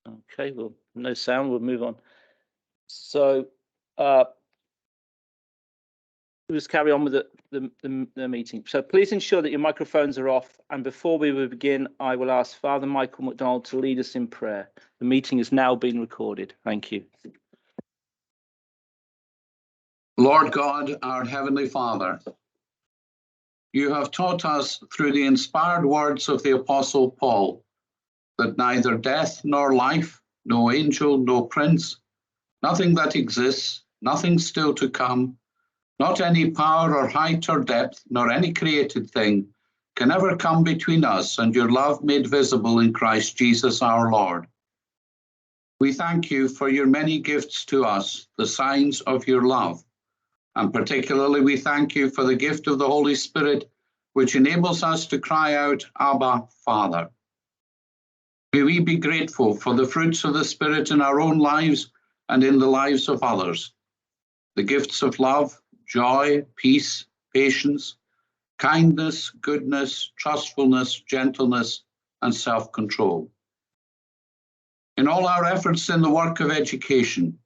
Okay, well, no sound, we'll move on. So we'll just carry on with the meeting. So please ensure that your microphones are off. And before we will begin, I will ask Father Michael McDonald to lead us in prayer. The meeting is now being recorded. Thank you. Lord God, our Heavenly Father, you have taught us through the inspired words of the Apostle Paul that neither death nor life, no angel, no prince, nothing that exists, nothing still to come, not any power or height or depth, nor any created thing can ever come between us and your love made visible in Christ Jesus our Lord. We thank you for your many gifts to us, the signs of your love. And particularly we thank you for the gift of the Holy Spirit, which enables us to cry out, Abba, Father. May we be grateful for the fruits of the Spirit in our own lives and in the lives of others. The gifts of love, joy, peace, patience, kindness, goodness, trustfulness, gentleness, and self-control. In all our efforts in the work of education,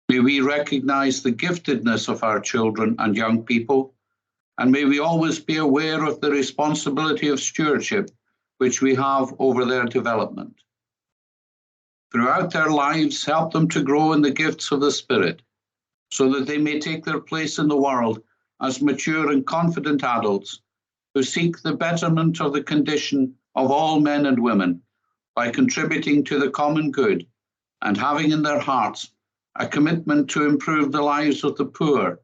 may we recognize the giftedness of our children and young people, and may we always be aware of the responsibility of stewardship which we have over their development. Throughout their lives, help them to grow in the gifts of the Spirit, so that they may take their place in the world as mature and confident adults who seek the betterment of the condition of all men and women by contributing to the common good and having in their hearts a commitment to improve the lives of the poor,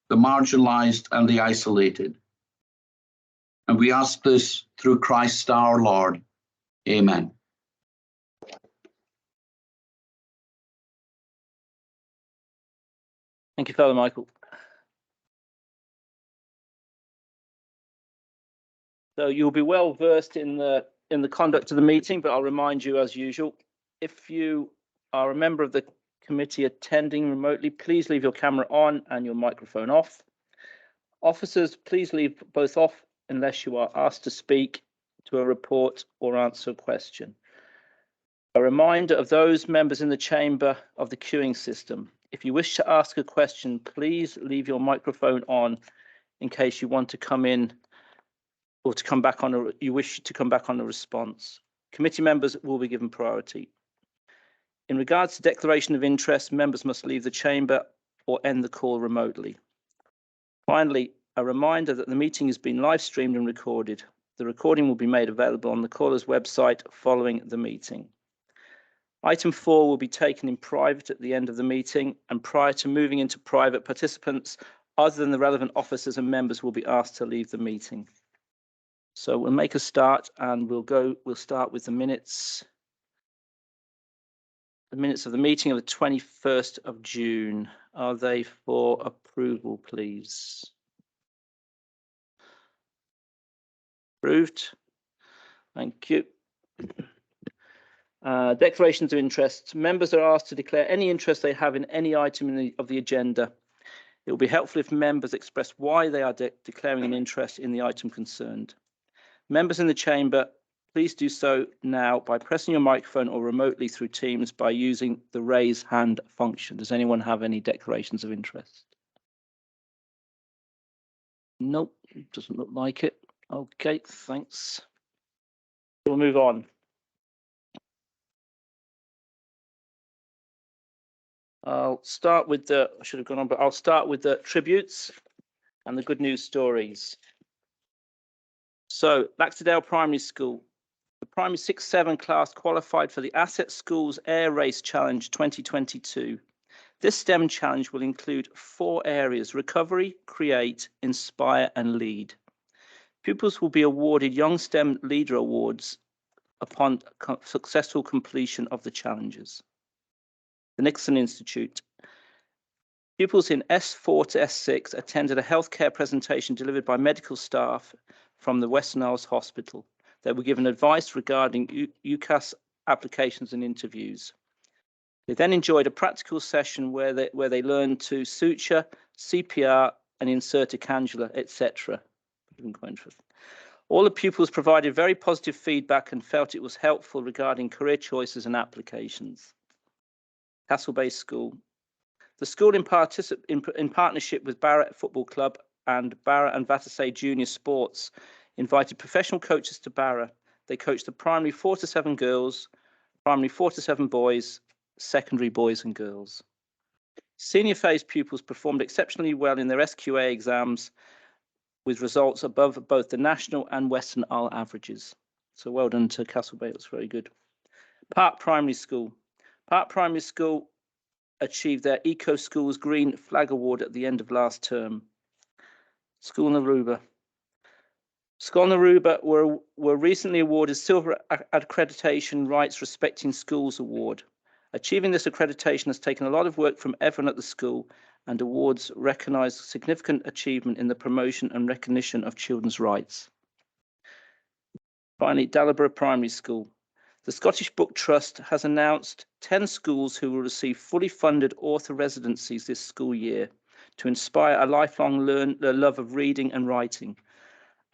the marginalized, and the isolated. And we ask this through Christ our Lord. Amen. Thank you, Father Michael. So you'll be well versed in the conduct of the meeting, but I'll remind you as usual, if you are a member of the committee attending remotely, please leave your camera on and your microphone off. Officers, please leave both off unless you are asked to speak to a report or answer a question. A reminder of those members in the chamber of the queuing system. If you wish to ask a question, please leave your microphone on in case you want to come in or to come back on you wish to come back on a response. Committee members will be given priority. In regards to declaration of interest, members must leave the chamber or end the call remotely. Finally, a reminder that the meeting has been live streamed and recorded. The recording will be made available on the caller's website following the meeting. Item 4 will be taken in private at the end of the meeting, and prior to moving into private, participants other than the relevant officers and members will be asked to leave the meeting. So we'll make a start and we'll start with the minutes. The minutes of the meeting of the 21st of June. Are they for approval, please? Approved. Thank you. Declarations of interest. Members are asked to declare any interest they have in any item of the agenda. It will be helpful if members express why they are declaring an interest in the item concerned. Members in the chamber, please do so now by pressing your microphone or remotely through Teams by using the raise hand function. Does anyone have any declarations of interest? Nope, doesn't look like it. Okay, thanks. We'll move on. I'll start with the, I should have gone on, but I'll start with the tributes and the good news stories. So, Laxdale Primary School. The primary 6-7 class qualified for the Asset Schools Air Race Challenge 2022. This STEM challenge will include 4 areas: recovery, create, inspire, and lead. Pupils will be awarded Young STEM Leader Awards upon successful completion of the challenges. The Nixon Institute. Pupils in S4 to S6 attended a healthcare presentation delivered by medical staff from the Western Isles Hospital. They were given advice regarding UCAS applications and interviews. They then enjoyed a practical session where they learned to suture, CPR, and insert a cannula, etc. All the pupils provided very positive feedback and felt it was helpful regarding career choices and applications. Castle Bay School. The school in partnership with Barra Football Club and Barra and Vattasay Junior Sports invited professional coaches to Barra. They coached the primary 4 to 7 girls, primary 4 to 7 boys, secondary boys and girls. Senior phase pupils performed exceptionally well in their SQA exams with results above both the national and Western Isle averages. So well done to Castle Bay, that's very good. Park Primary School. Park Primary School achieved their Eco Schools Green Flag Award at the end of last term. School Naruba. School Naruba were recently awarded Silver Accreditation Rights Respecting Schools Award. Achieving this accreditation has taken a lot of work from everyone at the school, and awards recognise significant achievement in the promotion and recognition of children's rights. Finally, Dalyborough Primary School. The Scottish Book Trust has announced 10 schools who will receive fully funded author residencies this school year to inspire a lifelong love of reading and writing.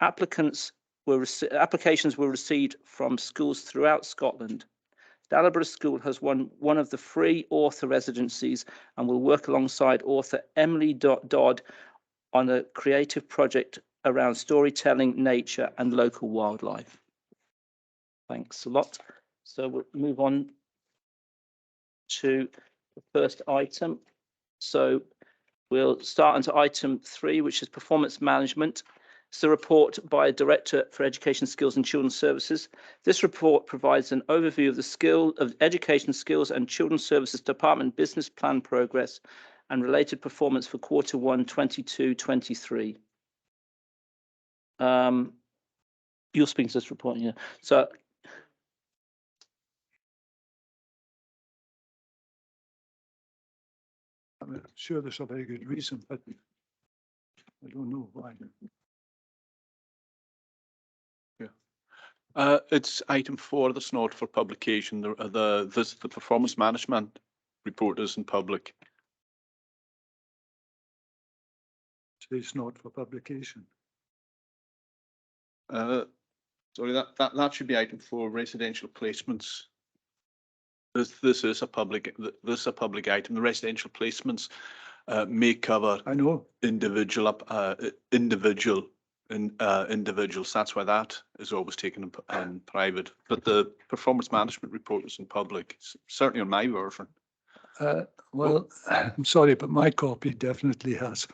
Applications were received from schools throughout Scotland. Dalyborough School has won one of the free author residencies and will work alongside author Emily Dodd on a creative project around storytelling, nature and local wildlife. Thanks a lot. So we'll move on to the first item. So we'll start into item 3, which is performance management. It's a report by Director for Education Skills and Children's Services. This report provides an overview of the Education Skills and Children's Services Department business plan progress and related performance for Q1 22-23. You're speaking to this report, yeah. So I'm sure there's a very good reason, but I don't know why. It's item 4, that's not for publication. The performance management report is in public. It's not for publication. Sorry, that should be item 4, residential placements. This is a public item. The residential placements may cover I know. individuals. That's why that is always taken in private. But the performance management report is in public. It's certainly on my version. Well, I'm sorry, but my copy definitely has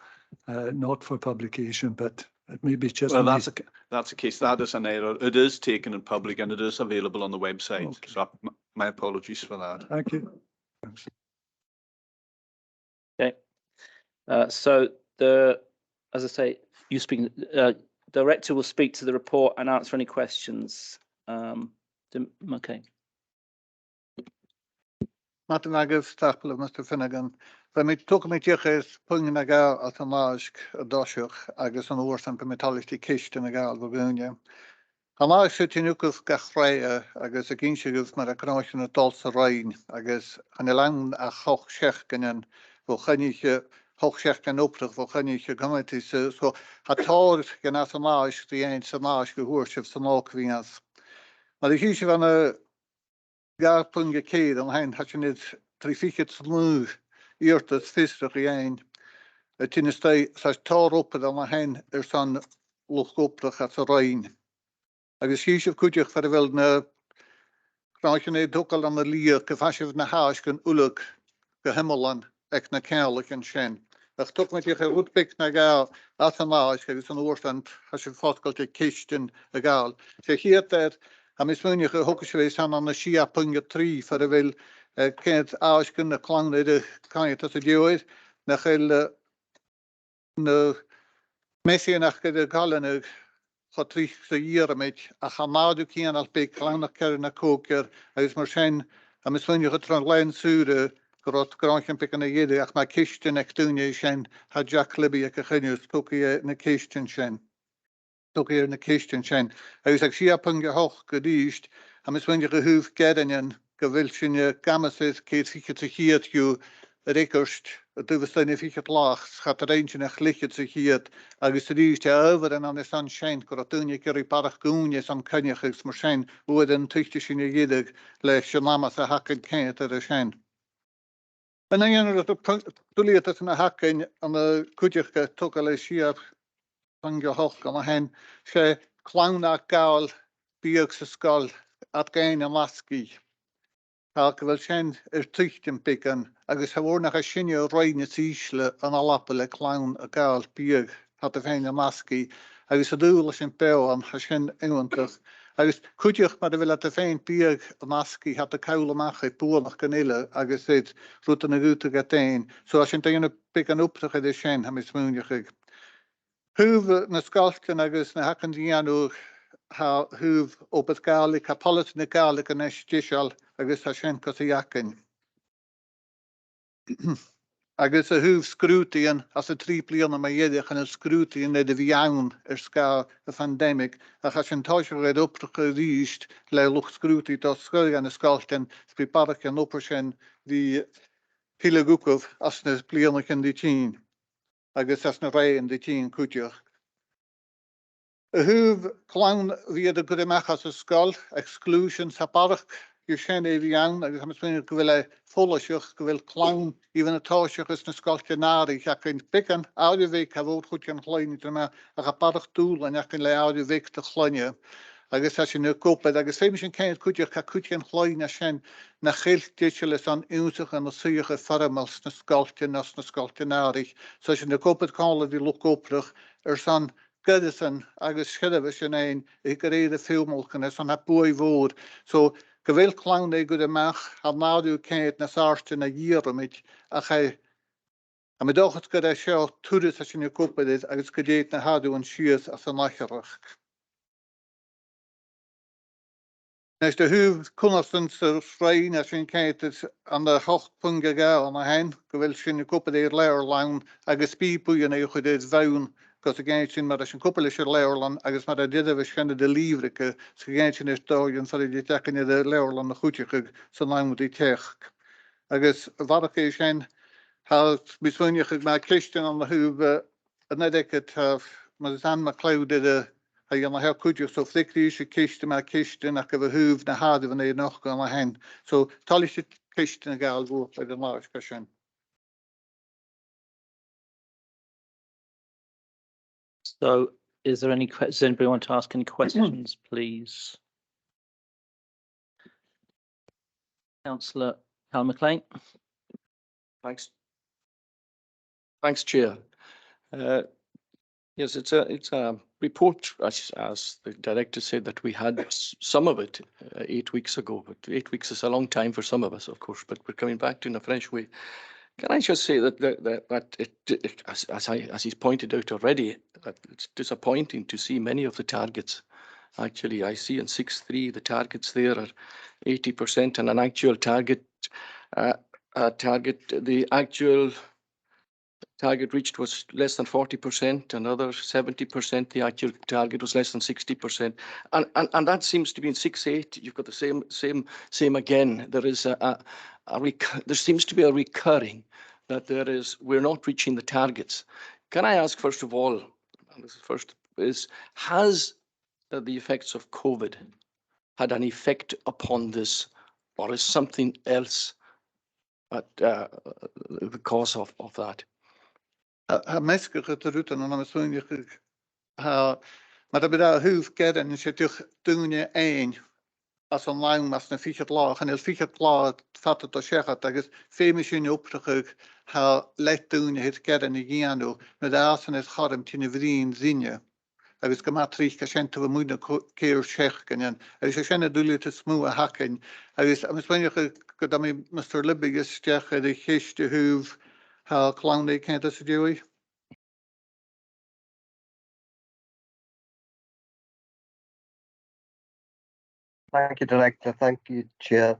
not for publication, but it may be just. Well, that's a case. That is an error. It is taken in public and it is available on the website. Okay. So my apologies for that. Thank you. Thanks. okay. So as I say, you speak. Director will speak to the report and answer any questions. Okay. Martin agus tapel of Mr. Finnegan. When we took me tiches pung na gal at an ask a doshuk agus an oorsan pe metallic kist in a gal Virginia. An ask sit in ukus gachreie agus a ginshigus mar a crashin a dolsa rain agus an elang a hoch schechkenen vo chenniche hoch schechken oprig vo chenniche committee so a tor gen as an ask die een san ask gehoorship san alkwinas. Maar de giesje van a Garpunge keer aan hen had je net trifiket nu eerst het visser een. Het in de zes tar op dan hen staan luchtoprig het rein. Ik is hier goed je voor wel na krijg je net ook al aan de lier gefasje na huis kan uluk gehemelan ek na kerlijk en schen. Dat toch met je goed pik na gaal at een huis is een oorstand als je vatkelt je kisten egal. Zeg hier dat Am is mun je hokkerswees aan de Shia punge 3 voor de wil kent als kunnen klang de kan je dat het jood na gel de messie nach de gallen gaat 3 jaar met a gamadu kien als bij klang keer na koker is maar zijn am is mun je getron lijn zuide groot kraantje pikken de jede ach maar kisten ek doen je zijn had Jack Libby ek genius kokie na kisten zijn ook hier in de kisten zijn. Hij is eigenlijk zeer hoog gedicht. Hij is wanneer je hoeft gedenen, gewilsje gameses, keet zich het hier je rekorst dúhfustein i fiche lach chat a réintse nach lichid sa chiad agus ríiste over an is an sein go a dúne gur barach gúne an cynneachgus mar sein bud an tuchte sin idig le se namas a hacken céit a sein. En dan dúliad at na hacken an a kuidirke tu lei siab an go hoch an a hen sé clownach gael bíag sa skol at gain a maski. Tá go bhfuil sin tuichtin pican agus ha bhór nach a sinne roiine tíisle an a lappe le clown a gael bíag hat a féin a maski agus a dúla sin be an ha sin inwantach. Agus kuideach mar a bhfuil a féin bíag a maski hat a caule amach e búnach ganile agus het ruúta na gúta gatéin. So a sin dana pican uptrach é sin ha mis múneach. Húh na skalten agus na hakan díanú ha húh op het galig, ha polit na galig an estiisial agus ha sin cos a jakin. Agus a húh scrútian as a trí blian am a dhéideach an a scrútian le de bhíann sca a pandemic a cha sin táise réid optrach a ríist le luch scrúti tá scoil an a skalten spi barach an opper sin hí pile gúkov as na blianach an di tín. Agus as na ré an di tín kuideach. A húh clown viad a go mechas a skol, exclusions ha barach ju sin é bhíann agus ha spin go bhfuil fólaisiach go bhfuil clown even a táiseach is na skaltenári a cinn pican audiovic ha bhór chuid an chláine me a cha barach dúl an cinn le audiovic de chláine. Agus sin na cóped agus féimi sin céint kuideach cha kuid an chláine sin na chéiltíile is an úsach an na suúige farmals na skalten as na skaltenári. So sin na cóped cála hí lucóprach san Gudison agus schideh sin éin I go réad a fiúmolcan is an bui bhór. So go bhfuil clown é go amach a náú céit na sáste na díramid a cha a mi dóchas go seo túris a sin na cópaid agus go déit na hadú an sios as an nacharach. Nes de húh kunnasten sa srein a sin céit an de hochtpunge ga an a hen go bhfuil sin na cópaid leir laun agus bíbúan é chud éid bhaun cos a géint sin mar sin cúpla sé leirlan agus mar a diadh sinnne de líbrice sa géint sin is dáin sa dí teachine de leirlan na chuteach san náimúí teach. Agus bharach é sin ha bisúneach me Christian an na húh a nedeket mar is an ma cloudide a dhéanana he cuideach so flickrí sé kiiste me Christian a go bh húh na hadh é nach gan a hen. So tal sé Christian a gal bú le den láisce sin. So is there any does anybody want to ask any questions, please? Councillor Hal McLean. Thanks. Thanks, Chair. Yes, it's a report, as the director said, that we had some of it 8 weeks ago, but 8 weeks is a long time for some of us, of course, but we're coming back to in a fresh way. Can I just say that as he's pointed out already, that it's disappointing to see many of the targets. Actually, I see in 6.3 the targets there are 80% and an actual target. The actual target reached was less than 40%. Another 70%. The actual target was less than 60%, and that seems to be in 6.8. You've got the same again. There is there seems to be a recurring that we're not reaching the targets. Can I ask first of all, and this is first, has the effects of COVID had an effect upon this, or is something else the cause of that? Ha meske rutan an amsúneach ha mar a bida húh get an sé tuch dúne ein as an lang mas na fichat lá an il fichat lá fat a sechat agus féimi sin optrach ha leitúne het get an gianú na asan is charm tinne bhrín zinne agus go matrich ka sin to muúna céir sechgan agus sé sinna dúile te smú a hakin agus amsúneach go da Mr. Libby is steach a chéiste húh ha clown they can't disagree. Thank you, Director. Thank you, Chair.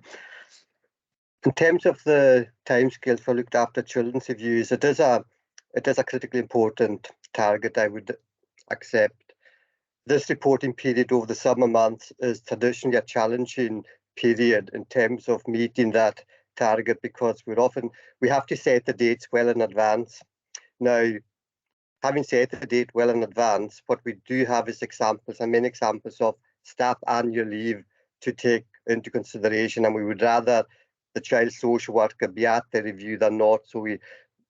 In terms of the timescale for looked after children's reviews, it is a critically important target, I would accept. This reporting period over the summer months is traditionally a challenging period in terms of meeting that target because we have to set the dates well in advance. Now, having set the date well in advance, what we do have is examples and many examples of staff annual leave to take into consideration, and we would rather the child social worker be at the review than not. So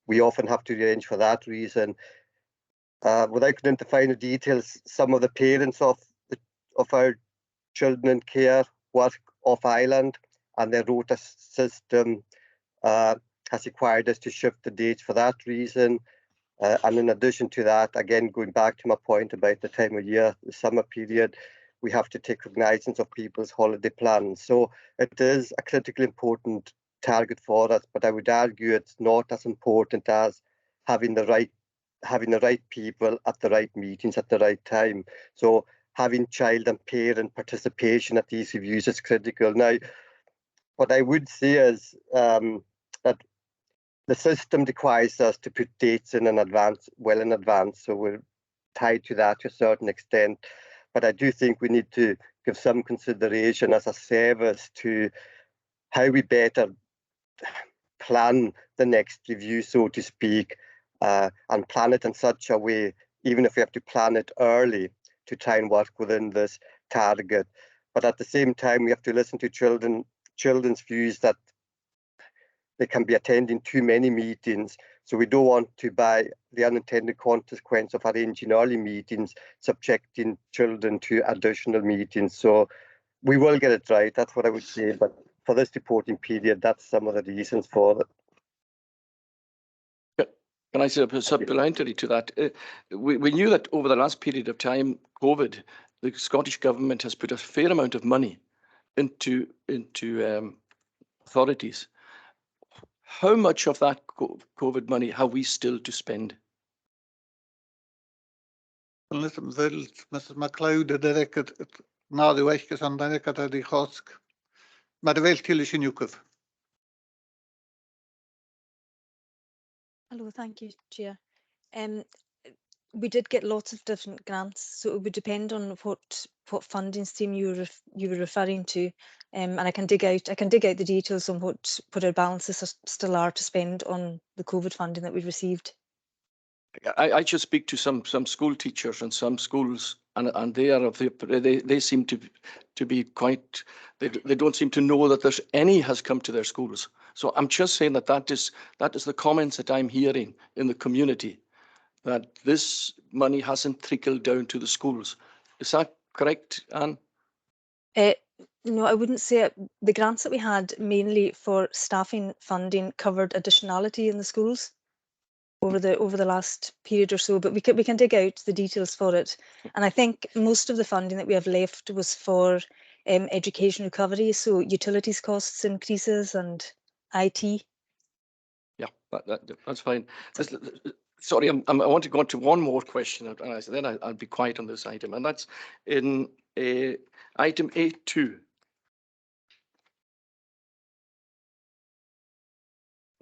we often have to arrange for that reason. Without going into finer details, some of the parents of our children in care work off island, and their rota system has required us to shift the dates for that reason. And in addition to that, again, going back to my point about the time of year, the summer period, we have to take cognizance of people's holiday plans. So it is a critically important target for us, but I would argue it's not as important as having the right people at the right meetings at the right time. So having child and parent participation at these reviews is critical. Now, what I would say is that the system requires us to put dates in advance, well in advance, so we're tied to that to a certain extent. But I do think we need to give some consideration as a service to how we better plan the next review, so to speak, and plan it in such a way, even if we have to plan it early, to try and work within this target. But at the same time, we have to listen to children's views that they can be attending too many meetings. So we don't want to, by the unintended consequence of arranging early meetings, subjecting children to additional meetings. So we will get it right, that's what I would say. But for this reporting period, that's some of the reasons for it. Can I say a supplementary to that? We knew that over the last period of time, COVID, the Scottish Government has put a fair amount of money into authorities. How much of that COVID money have we still to spend? Mrs. MacLeod, the record, now the West on the record of the Hosk. Madavel Tilishinukov. Hello, thank you, Chair. We did get lots of different grants, so it would depend on what funding stream you were referring to, and I can dig out the details on what our balances still are to spend on the COVID funding that we received. I just speak to some school teachers and some schools, and they seem to be quite. They don't seem to know that there's any has come to their schools. So I'm just saying that is the comments that I'm hearing in the community, that this money hasn't trickled down to the schools. Is that correct, Anne? No, I wouldn't say it. The grants that we had mainly for staffing funding covered additionality in the schools over the last period or so, but we can dig out the details for it. And I think most of the funding that we have left was for education recovery, so utilities costs increases and IT. Yeah, that's fine. Sorry, I want to go on to one more question, and then I'll be quiet on this item, and that's in item 8.2.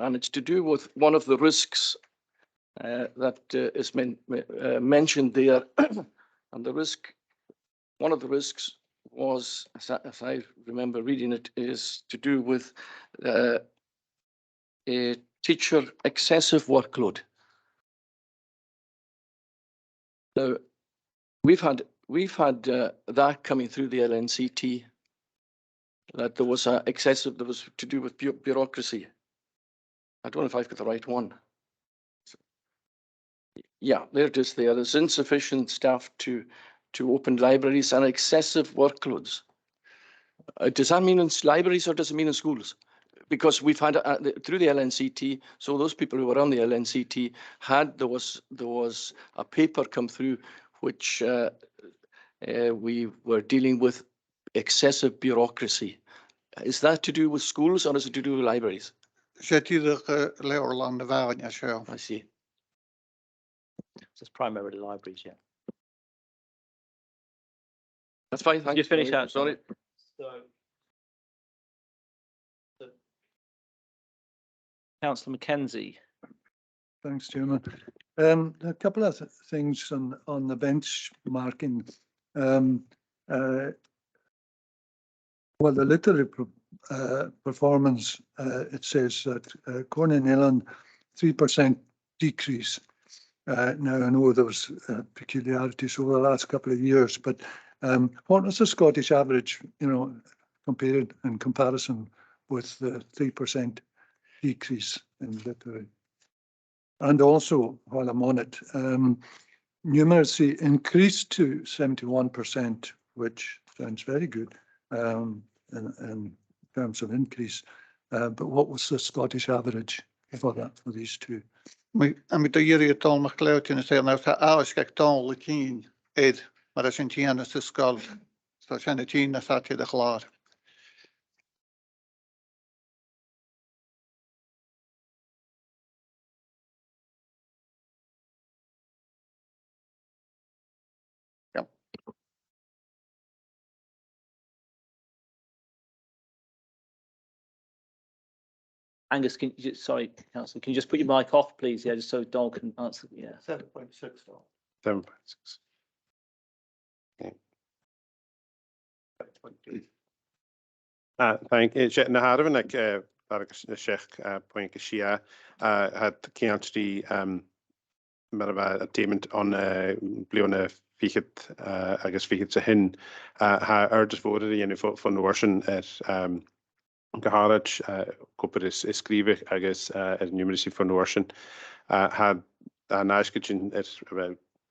And it's to do with one of the risks that is mentioned there. And one of the risks was, as I remember reading it, is to do with a teacher excessive workload. Now, we've had that coming through the LNCT, that there was excessive, that was to do with bureaucracy. I don't know if I've got the right one. Yeah, there it is there. There's insufficient staff to open libraries and excessive workloads. Does that mean in libraries or does it mean in schools? Because we've had through the LNCT, so those people who were on the LNCT there was a paper come through which we were dealing with excessive bureaucracy. Is that to do with schools or is it to do with libraries? I see. So it's primarily libraries, yeah. That's fine. Thanks. You finish that. Sorry. So Councillor Mackenzie. Thanks, Chairman. A couple of things on the benchmarking. Well, the literary performance, it says that Cornyn Ellan, 3% decrease. Now, I know there was peculiarities over the last couple of years, but what was the Scottish average, you know, compared in comparison with the 3% decrease in literary? And also, while I'm on it, numeracy increased to 71%, which sounds very good in terms of increase. But what was the Scottish average for that, for these two? A mi do ieri dol mach glewt yn y sef nawr ta aos gag dol y tîn ed mar as yn tîn as ysgol so sian y tîn as ati dy chlor. Angus, sorry, Councillor, can you just put your mic off, please? Yeah, just so Donald can answer. Yeah. 7.6 dol. 7.6. Thank you. Na harfan ag agus na seach point gysia had ciantri mar a payment on bliona fichit agus fichit sa hin ha urges voted in von Warschen geharad koper is skrive agus numeracy von Warschen had an asketjin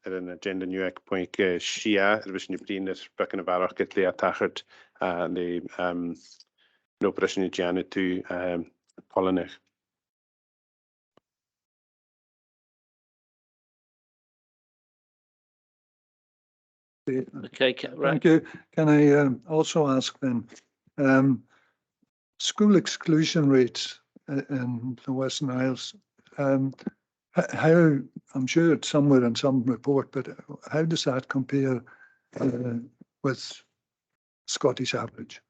an agenda nu ek point shia was nu brin is bukken of barach get le tachert the no operation Janet to Polynech. Okay, right. Thank you. Can I also ask then, school exclusion rates in the Western Isles, how, I'm sure it's somewhere in some report, but how does that compare with Scottish average?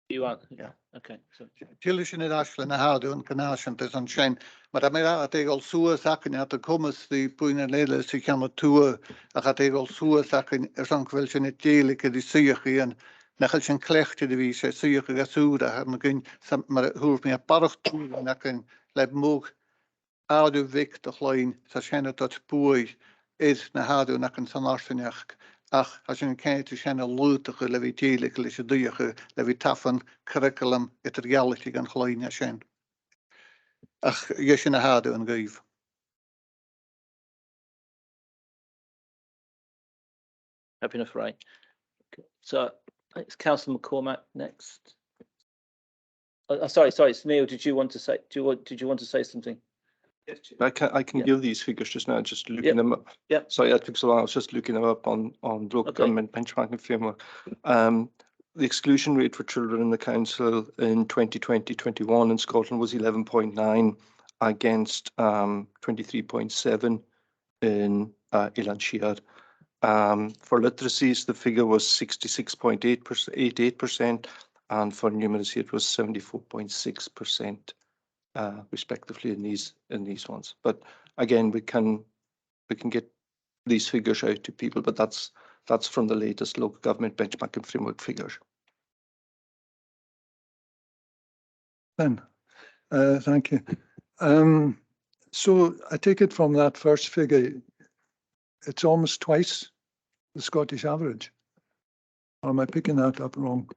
You are, yeah, okay. So, Tilly sin it asle na hadu yn cynasiant is an sien. Mae'r amera at egol sŵas acyn at y cwmys di bwyn yn leile sy'n cam o tŵa ac at egol sŵas acyn an cwyl sy'n et deilig ydi sych i yn nachal sy'n clecht ydi fi sy'n sych y gaswda ar mae gyn mae'r hwrf mi a barach tŵa ac yn leb mwg adw fic dy chlwyn sa sien at bwy id na hadu ac yn san arsyniach. Ach, as yn cael ti sian y lwydach y lefi deilig leis y dych y lefi taffan curriculum et reality gan chlwyn a sian. Ach, ys yn y hadw yn gyf. happy enough, right? Okay. So it's Councillor McCormack next. Sorry, it's Neil. Did you want to say? Did you want to say something? I can Yeah. give these figures just now, just looking them up. Yeah. Sorry, that took so long. I was just looking them up on local Okay. government benchmarking framework. The exclusion rate for children in the council in 2020-21 in Scotland was 11.9 against 23.7 in Elan Sheard. For literacies, the figure was 66.88%, and for numeracy, it was 74.6%. Respectively in these ones, but again we can get these figures out to people, but that's from the latest local government benchmarking framework figures. Ben, thank you. So I take it from that first figure, it's almost twice the Scottish average. Or am I picking that up wrong?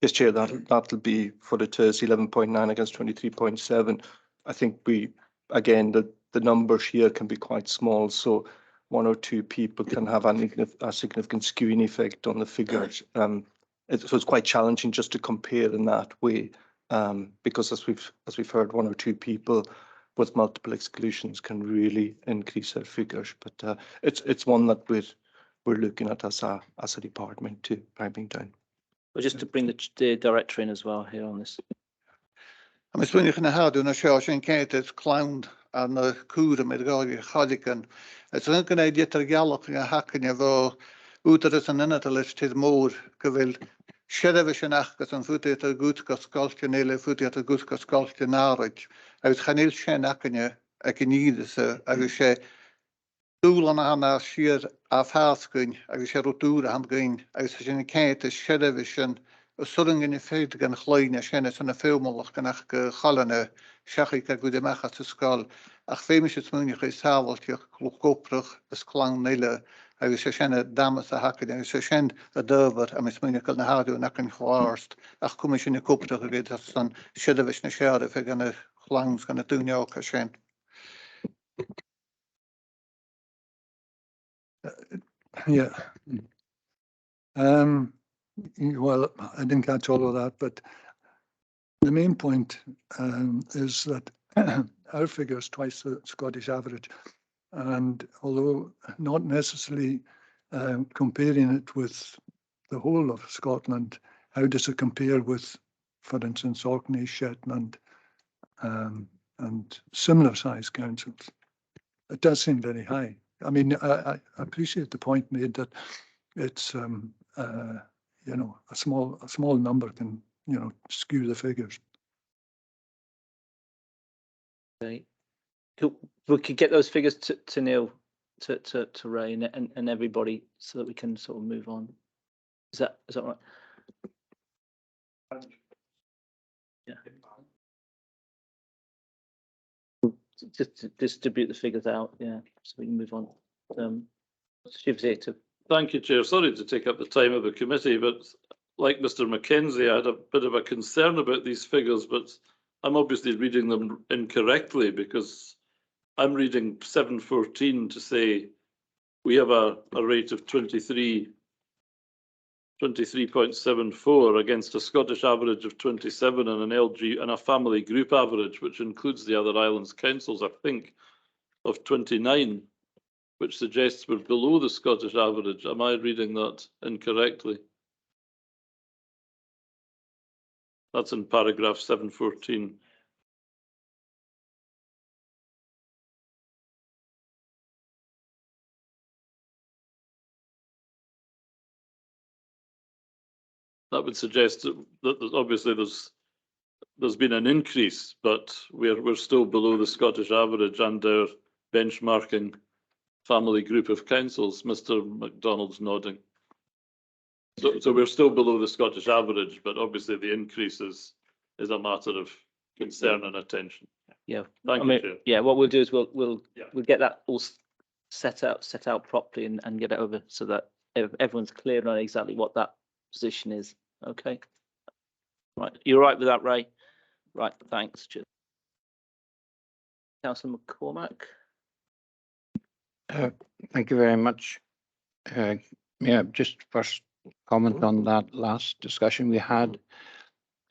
Yes, Chair, that'll be for the TERS 11.9 against 23.7. I think again, the numbers here can be quite small, so one or two people can have a significant skewing effect on the figures. So it's quite challenging just to compare in that way, because as we've heard, one or two people with multiple exclusions can really increase their figures. But it's one that we're looking at as a department to bring down. But just to bring the director in as well here on this. A mis wynych na hadw na sio sy'n cael ys clown an na cúra mé gáí chadican. Is rin gan é dietar gealach a hacan a bh útar is an inna leis tíad mór go bhfuil siadh sin achgus an fuúta a gút go scalte néile fuúta a gút go scalte náraid. Agus chanéil sin acanne ag níide agus sé dúlan anna siad a fáscuin agus sé rotúra an gain agus sin céit is siadh sin suringin i féid gan chláine sinna sanna fémolach ganach go chalanne seachaí go go mecha sa sáil ach féimi is múneach is sáhailteach chlócoprach is chlán néile agus sé sinna damas a hacan agus sé sin a döbhar a mis múneach na háú nach an chláirst ach cuma sinna coprach a géad san siadh na seada fe ganna chláns ganna dúneácha sin. Yeah. Well, I didn't catch all of that, but the main point is that our figure is twice the Scottish average. And although not necessarily comparing it with the whole of Scotland, how does it compare with, for instance, Orkney, Shetland, and similar sized councils? It does seem very high. I mean, I appreciate the point made that it's you know, a small number can, you know, skew the figures. Okay. We could get those figures to Neil, to Ray and everybody so that we can sort of move on. Is that right? Yeah. Just to distribute the figures out, yeah, so we can move on. Thank you, Chair. Sorry to take up the time of the committee, but like Mr. Mackenzie, I had a bit of a concern about these figures, but I'm obviously reading them incorrectly because I'm reading 714 to say we have a rate of 23.74 against a Scottish average of 27 and an LG and a family group average, which includes the other islands councils, I think, of 29. Which suggests we're below the Scottish average. Am I reading that incorrectly? That's in paragraph 714. That would suggest that obviously there's been an increase, but we're still below the Scottish average and our benchmarking family group of councils. Mr. MacDonald's nodding. So we're still below the Scottish average, but obviously the increase is a matter of concern and attention. Yeah, Thank you, Chair. yeah. What we'll do is we'll get that all set out properly and get it over so that everyone's clear on exactly what that position is. Okay. Right. You're right with that, Ray? Right. Thanks. Councillor McCormack. Thank you very much. Yeah, just first comment on that last discussion we had.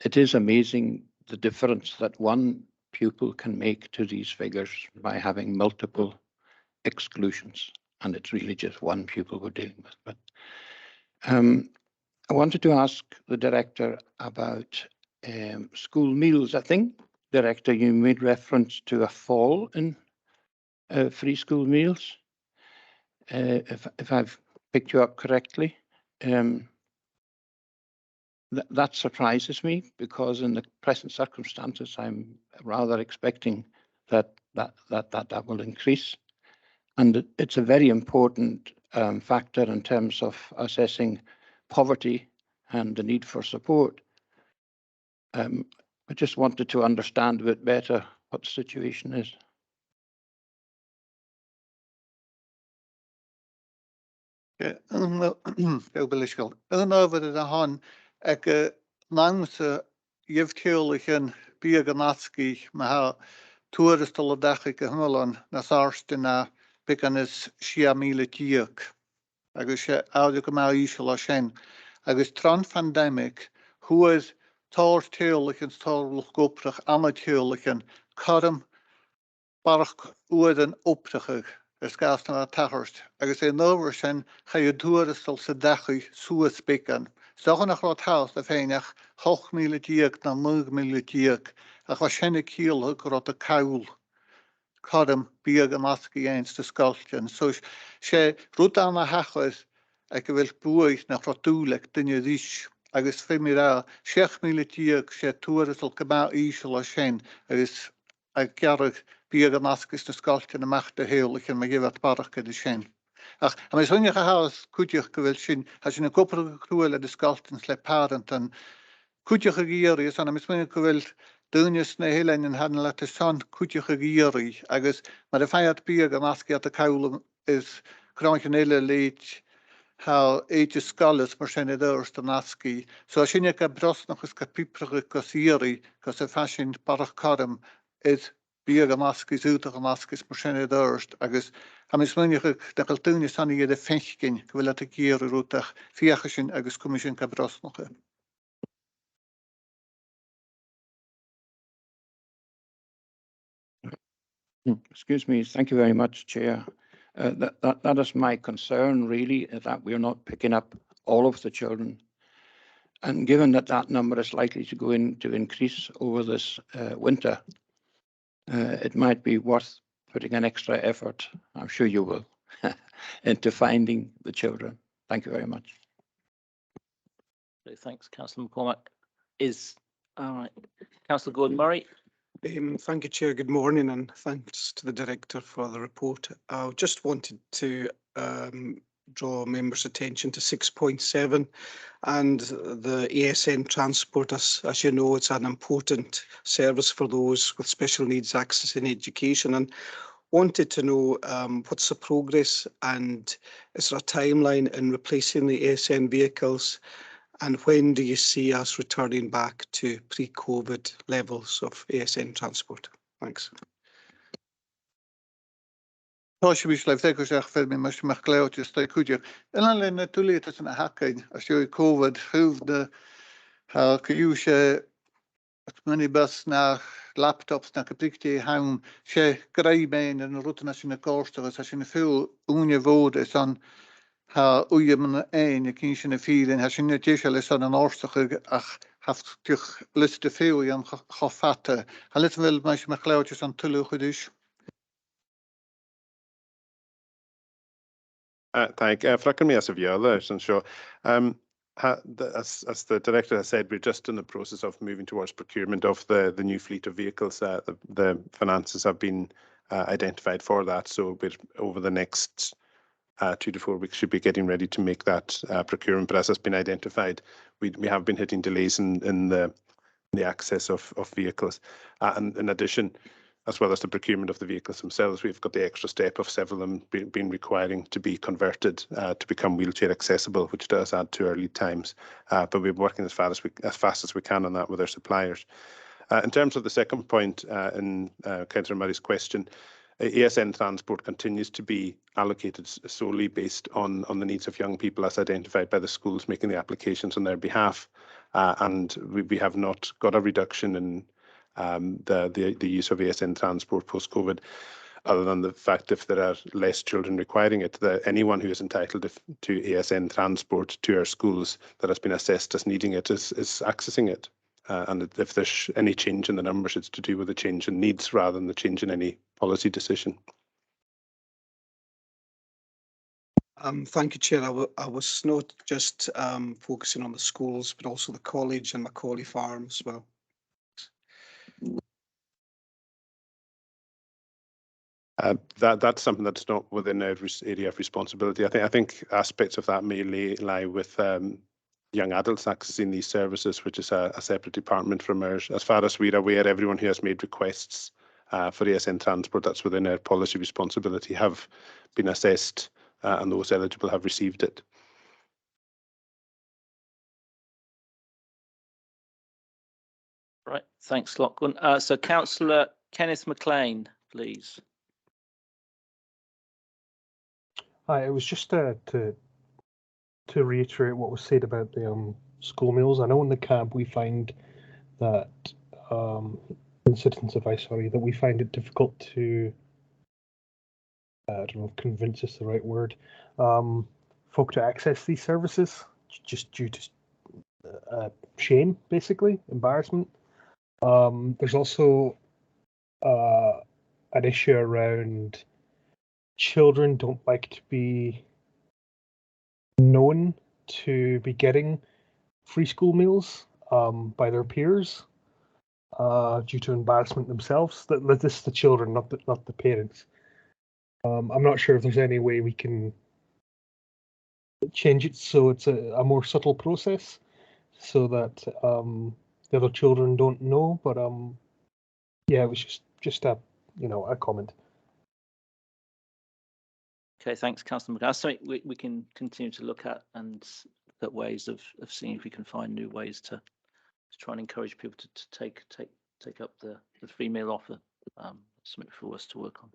It is amazing the difference that one pupil can make to these figures by having multiple exclusions, and it's really just one pupil we're dealing with. But I wanted to ask the director about school meals. I think, Director, you made reference to a fall in free school meals. If I've picked you up correctly, that surprises me because in the present circumstances, I'm rather expecting that will increase, and it's a very important factor in terms of assessing poverty and the need for support. I just wanted to understand a bit better what the situation is. Beliskel. An over the han ek nangse jeftheolichen bioganatski ma toeristel dachike hulan na sarstina bekanis shiamile tiek. Agus audio ma isla shen. Agus tran pandemic who is tar theolichen tar goprach amatheolichen karam barch uden optrachig. Gas na tachart. Agus é nóver sin cha je toeristel se dachu soe spikken. Stochen nach rot haus de feinach hoch militiek na 9 militiek. Ach was sinnne kiel rot de kaul. Codam bíag an asci eins de sculption. So sé rúta a hachas ag go bhfuil buaig nach rotúleg dunne rís agus fémi ra 6 míle sé túrisol goma ísel a sin agus ag gearag bíag an ascis na sculption amachta hélich an me gifat barach de sin. Ach, a mes hunne gehaas kuteach go bhfuil sin has sin a kopper cruúile de sculptins le parent an kuteach a géir is an mis munne go bhfuil Dúnes na hélein in hadden le san kuteach a géirí agus mar a feiad bíag an asci a caúlam is cranchen eile leit how éidir scalas mar sin dúirst an asci. So sinne go brosnach is go piprach go síí cos a fashion barach carm is bíag an ascis útach an ascis mar sin dúirst agus ha mis muine deil túne sanna iad a fechcin go bhfuil a géir rúteach fiacha sin agus comisisin go brosnacha. Excuse me. Thank you very much, Chair. That is my concern, really, that we're not picking up all of the children. And given that that number is likely to go into increase over this winter, it might be worth putting an extra effort, I'm sure you will, into finding the children. Thank you very much. Okay, thanks, Councillor McCormack. All right, Councillor Gordon Murray. Thank you, Chair. Good morning, and thanks to the Director for the report. I just wanted to draw members' attention to 6.7 and the ASN transport. As you know, it's an important service for those with special needs accessing education, and wanted to know what's the progress and is there a timeline in replacing the ASN vehicles, and when do you see us returning back to pre-COVID levels of ASN transport? Thanks. Tá sé bhís leibh go seach fer mé mas meach léote sta cuideach. An le na túléta san a hacain as jo COVID thuh de ha goú sé minibus nach laptops na gopricté haim sé greibéin an rutena sin na cóstagus a sin na fiú úne bhód is an ha uie man ein a kin sin na fílin ha sin na téisiil is an ástacha ach haft tuch liste féú an chofatte. Ha lit bhfuil meis meach léote an tuú chudís. Thank you. Fracan me as a viola, and sure. As the Director has said, we're just in the process of moving towards procurement of the new fleet of vehicles. The finances have been identified for that, so we're over the next 2 to 4 weeks should be getting ready to make that procurement. But as has been identified, we have been hitting delays in the access of vehicles, and in addition, as well as the procurement of the vehicles themselves, we've got the extra step of several of them being requiring to be converted to become wheelchair accessible, which does add to our lead times. But we're working as fast as we can on that with our suppliers. In terms of the second point in Councillor Murray's question, ASN transport continues to be allocated solely based on the needs of young people as identified by the schools making the applications on their behalf, and we have not got a reduction in the use of ASN transport post-COVID, other than the fact if there are less children requiring it, that anyone who is entitled to ASN transport to our schools that has been assessed as needing it is accessing it. And if there's any change in the numbers, it's to do with the change in needs rather than the change in any policy decision. Thank you, Chair. I was not just focusing on the schools, but also the college and Macaulay Farm as well. That's something that's not within our area of responsibility. I think aspects of that may lie with young adults accessing these services, which is a separate department from ours. As far as we're aware, everyone who has made requests for ASN transport that's within our policy responsibility have been assessed, and those eligible have received it. Right, thanks, Lachlan. So Councillor Kenneth McLean, please. Hi, it was just to reiterate what was said about the school meals. I know in the camp we find that in citizens advice, that we find it difficult to I don't know if convince is the right word, folk to access these services just due to shame, basically, embarrassment. There's also an issue around children don't like to be known to be getting free school meals by their peers due to embarrassment themselves. This is the children, not the parents. I'm not sure if there's any way we can change it so it's a more subtle process, so that the other children don't know. But yeah, it was just a a comment. Okay, thanks, Councillor McGrath. So we can continue to look at ways of seeing if we can find new ways to try and encourage people to take up the free meal offer. Something for us to work on.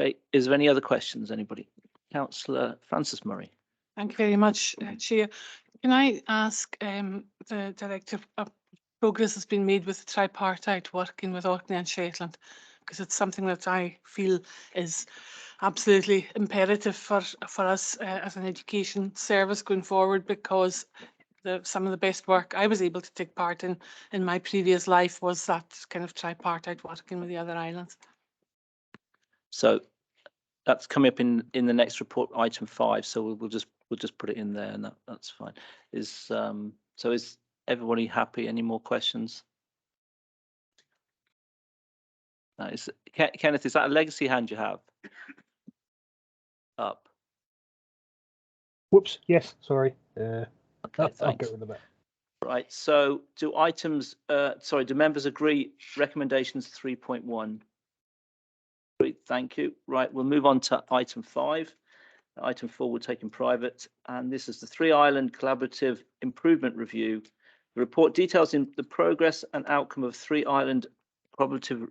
Okay, is there any other questions, anybody? Councillor Francis Murray. Thank you very much, Chair. Can I ask the Director, progress has been made with the tripartite working with Orkney and Shetland, because it's something that I feel is absolutely imperative for us as an education service going forward, because some of the best work I was able to take part in my previous life was that kind of tripartite working with the other islands. So that's coming up in the next report, item 5. So we'll just put it in there, and that's fine. Is everybody happy? Any more questions? Kenneth, is that a legacy hand you have up? Whoops. Yes. Sorry. Okay, I'll thanks. get rid of that. Right. So do members agree recommendations 3.1? Great, thank you. Right, we'll move on to item 5. Item 4 we'll take in private, and this is the Three Island Collaborative Improvement Review. The report details in the progress and outcome of Three Island Collaborative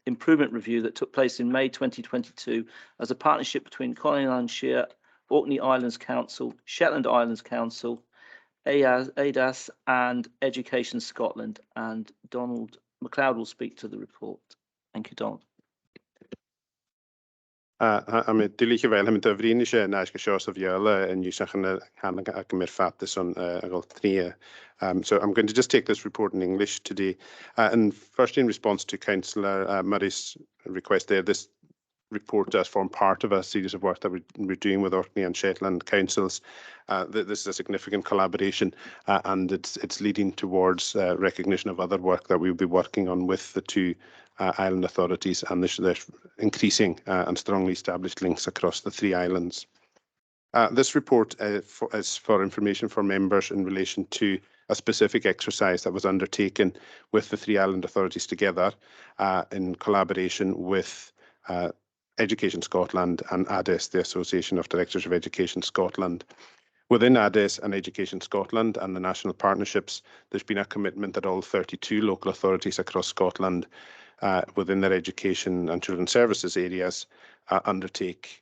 Improvement Review that took place in May 2022 as a partnership between Colin Island Shire, Orkney Islands Council, Shetland Islands Council, ADAS and Education Scotland, and Donald MacLeod will speak to the report. Thank you, Donald. I'm a delicate while I'm the Vrinish Nash Shows of Yella and you second Hakamir Fatis on Agoltria. So I'm going to just take this report in English today. And first, in response to Councillor Murray's request there, this report does form part of a series of work that we're doing with Orkney and Shetland councils. This is a significant collaboration, and it's leading towards recognition of other work that we'll be working on with the two island authorities, and there's increasing and strongly established links across the three islands. This report is for information for members in relation to a specific exercise that was undertaken with the three island authorities together in collaboration with Education Scotland and ADES, the Association of Directors of Education Scotland. Within ADES and Education Scotland and the national partnerships, there's been a commitment that all 32 local authorities across Scotland within their education and children's services areas undertake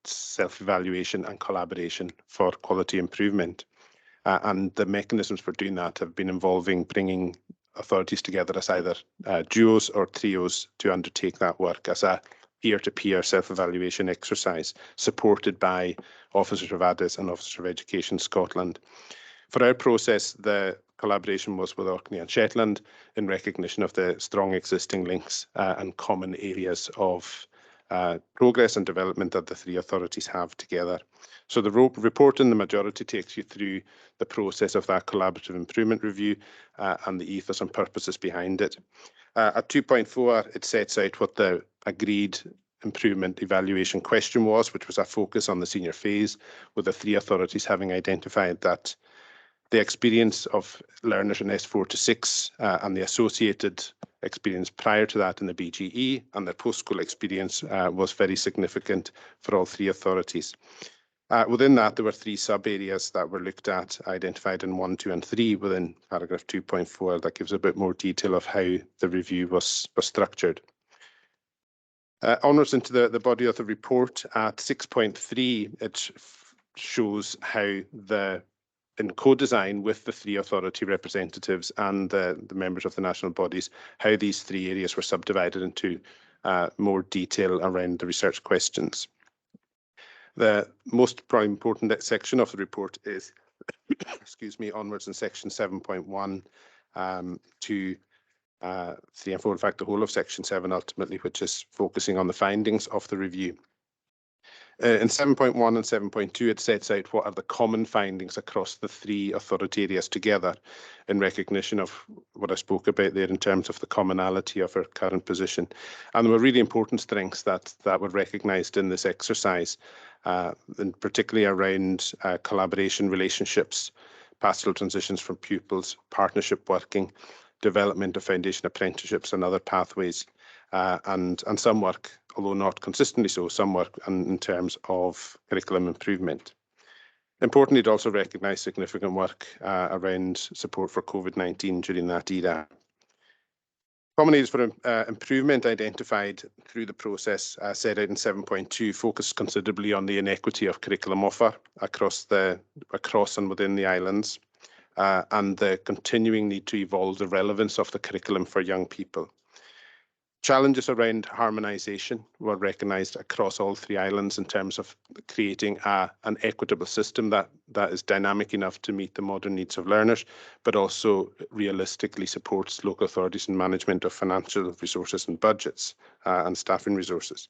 self-evaluation and collaboration for quality improvement. And the mechanisms for doing that have been involving bringing authorities together as either duos or trios to undertake that work as a peer-to-peer self-evaluation exercise supported by officers of ADES and officers of Education Scotland. For our process, the collaboration was with Orkney and Shetland in recognition of the strong existing links and common areas of progress and development that the three authorities have together. So the report in the majority takes you through the process of that collaborative improvement review and the ethos and purposes behind it. At 2.4, it sets out what the agreed improvement evaluation question was, which was a focus on the senior phase, with the three authorities having identified that the experience of learners in S4 to 6 and the associated experience prior to that in the BGE and their post-school experience was very significant for all three authorities. Within that, there were 3 sub-areas that were looked at, identified in 1, 2 and 3 within paragraph 2.4 that gives a bit more detail of how the review was structured. Onwards into the body of the report at 6.3, it shows how in co-design with the three authority representatives and the members of the national bodies, how these 3 areas were subdivided into more detail around the research questions. The most probably important section of the report is, excuse me, onwards in section 7.1 to 3 and 4, in fact, the whole of section 7 ultimately, which is focusing on the findings of the review. In 7.1 and 7.2, it sets out what are the common findings across the 3 authority areas together, in recognition of what I spoke about there in terms of the commonality of our current position. And there were really important strengths that were recognised in this exercise, and particularly around collaboration relationships, pastoral transitions from pupils, partnership working, development of foundation apprenticeships and other pathways, and some work, although not consistently so, some work in terms of curriculum improvement. Importantly, it also recognised significant work around support for COVID-19 during that era. Common areas for improvement identified through the process set out in 7.2 focused considerably on the inequity of curriculum offer across and within the islands, and the continuing need to evolve the relevance of the curriculum for young people. Challenges around harmonisation were recognised across all 3 islands in terms of creating an equitable system that is dynamic enough to meet the modern needs of learners, but also realistically supports local authorities in management of financial resources and budgets and staffing resources.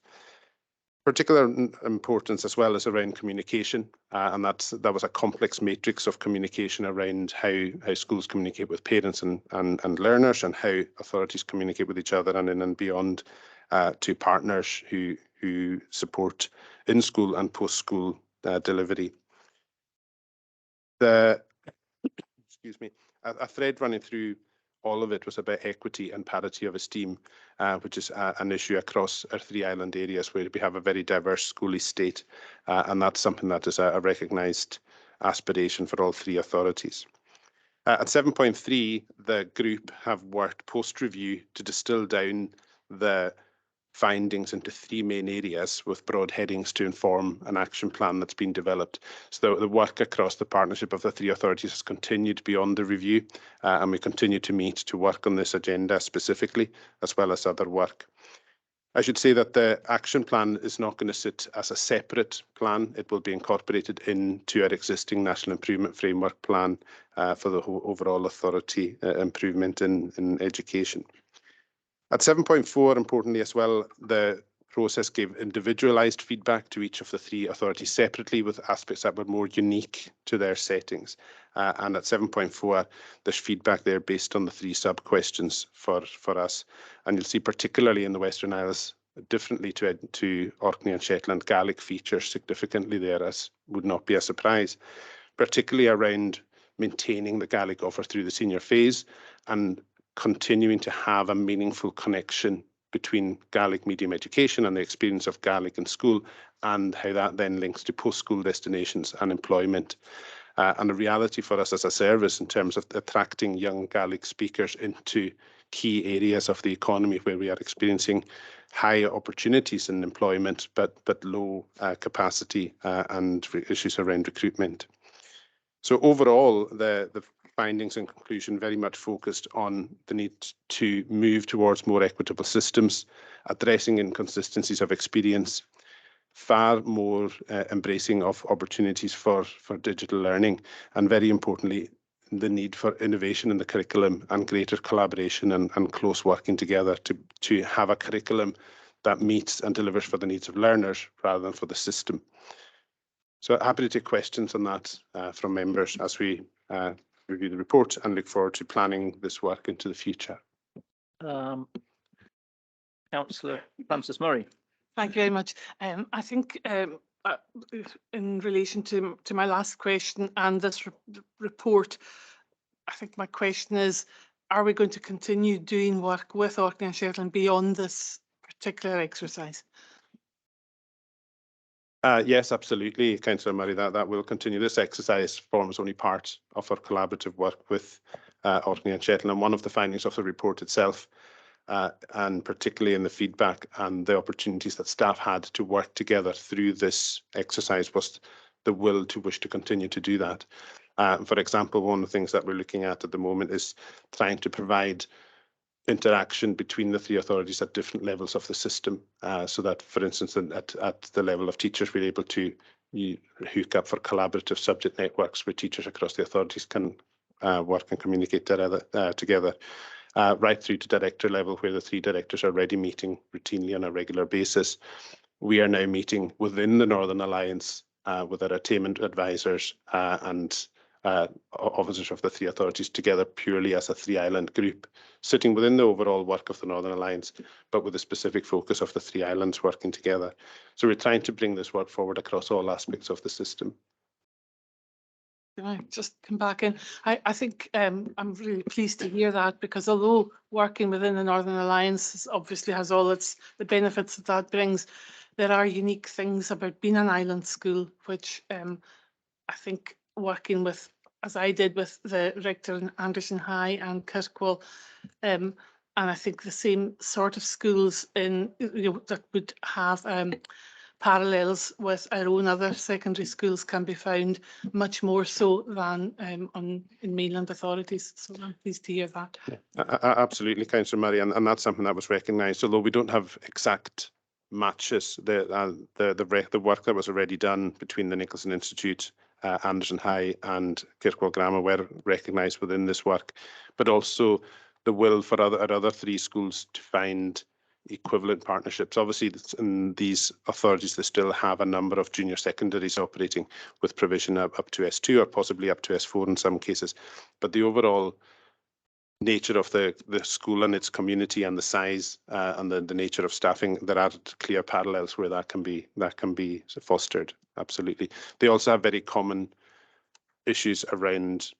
Particular importance as well as around communication, and that was a complex matrix of communication around how schools communicate with parents and learners, and how authorities communicate with each other and in and beyond to partners who support in school and post school delivery. Excuse me, a thread running through all of it was about equity and parity of esteem, which is an issue across our 3 island areas where we have a very diverse school estate, and that's something that is a recognised aspiration for all 3 authorities. At 7.3, the group have worked post-review to distill down the findings into 3 main areas with broad headings to inform an action plan that's been developed. So the work across the partnership of the 3 authorities has continued beyond the review, and we continue to meet to work on this agenda specifically, as well as other work. I should say that the action plan is not going to sit as a separate plan. It will be incorporated into our existing National Improvement Framework plan for the whole overall authority improvement in education. At 7.4, importantly as well, the process gave individualised feedback to each of the 3 authorities separately with aspects that were more unique to their settings. And at 7.4, there's feedback there based on the 3 sub-questions for us. And you'll see particularly in the Western Isles, differently to Orkney and Shetland, Gaelic features significantly there, as would not be a surprise, particularly around maintaining the Gaelic offer through the senior phase and continuing to have a meaningful connection between Gaelic medium education and the experience of Gaelic in school, and how that then links to post-school destinations and employment. And the reality for us as a service in terms of attracting young Gaelic speakers into key areas of the economy where we are experiencing high opportunities in employment, but low capacity and issues around recruitment. So overall, the findings and conclusion very much focused on the need to move towards more equitable systems, addressing inconsistencies of experience, far more embracing of opportunities for digital learning, and very importantly, the need for innovation in the curriculum and greater collaboration and close working together to have a curriculum that meets and delivers for the needs of learners rather than for the system. So happy to take questions on that from members as we review the report, and look forward to planning this work into the future. Councillor Frances Murray. Thank you very much. I think in relation to my last question and this report, I think my question is, are we going to continue doing work with Orkney and Shetland beyond this particular exercise? Yes, absolutely, Councillor Murray, that will continue. This exercise forms only part of our collaborative work with Orkney and Shetland, and one of the findings of the report itself, and particularly in the feedback and the opportunities that staff had to work together through this exercise, was the will to wish to continue to do that. For example, one of the things that we're looking at the moment is trying to provide interaction between the 3 authorities at different levels of the system, so that, for instance, at the level of teachers, we're able to hook up for collaborative subject networks where teachers across the authorities can work and communicate together. right through to director level, where the 3 directors are already meeting routinely on a regular basis. We are now meeting within the Northern Alliance with our attainment advisors and officers of the 3 authorities together purely as a 3 island group, sitting within the overall work of the Northern Alliance, but with a specific focus of the 3 islands working together. So we're trying to bring this work forward across all aspects of the system. Can I just come back in? I think I'm really pleased to hear that, because although working within the Northern Alliance obviously has all the benefits that brings, there are unique things about being an island school, which I think working with, as I did with the rector in Anderson High and Kirkwall, and I think the same sort of schools in that would have parallels with our own other secondary schools can be found much more so than in mainland authorities. So I'm pleased to hear that. Absolutely, Councillor Murray, and that's something that was recognised. Although we don't have exact matches, the work that was already done between the Nicholson Institute, Anderson High and Kirkwall Grammar were recognised within this work, but also the will for other 3 schools to find equivalent partnerships. Obviously, in these authorities, they still have a number of junior secondaries operating with provision up to S2 or possibly up to S4 in some cases. But the overall nature of the school and its community and the size and the nature of staffing, there are clear parallels where that can be fostered. Absolutely. They also have very common issues around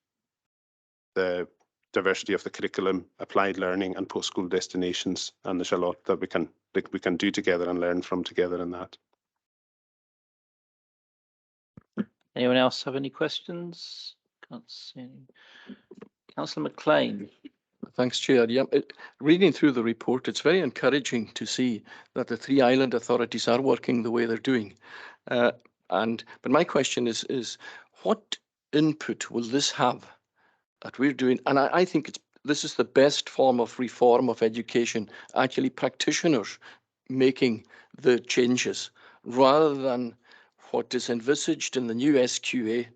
the diversity of the curriculum, applied learning and post-school destinations, and there's a lot that we can do together and learn from together in that. Anyone else have any questions? Can't see any. Councillor McLean. Thanks, Chair. Yeah, reading through the report, it's very encouraging to see that the 3 island authorities are working the way they're doing. But my question is what input will this have that we're doing? And I think this is the best form of reform of education, actually practitioners making the changes rather than what is envisaged in the new SQA.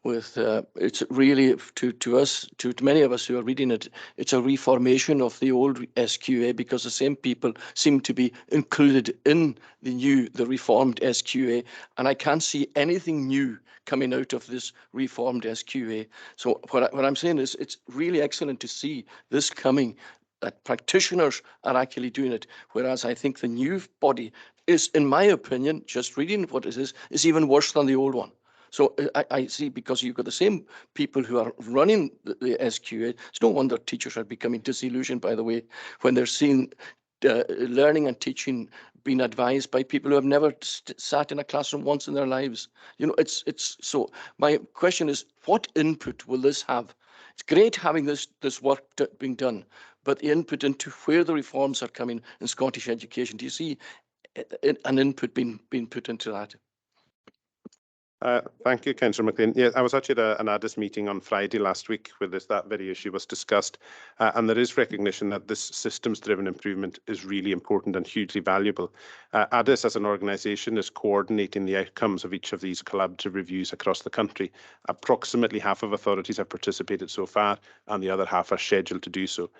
It's really to many of us who are reading it, it's a reformation of the old SQA, because the same people seem to be included in the reformed SQA, and I can't see anything new coming out of this reformed SQA. So what I'm saying is it's really excellent to see this coming, that practitioners are actually doing it, whereas I think the new body is, in my opinion, just reading what it is even worse than the old one. So I see, because you've got the same people who are running the SQA. It's no wonder teachers are becoming disillusioned, by the way, when they're seeing learning and teaching being advised by people who have never sat in a classroom once in their lives. It's so my question is, what input will this have? It's great having this work being done, but the input into where the reforms are coming in Scottish education, do you see an input being put into that? Thank you, Councillor McLean. Yeah, I was actually at an ADIS meeting on Friday last week where that very issue was discussed, and there is recognition that this systems-driven improvement is really important and hugely valuable. ADIS as an organisation is coordinating the outcomes of each of these collaborative reviews across the country. Approximately half of authorities have participated so far, and the other half are scheduled to do so.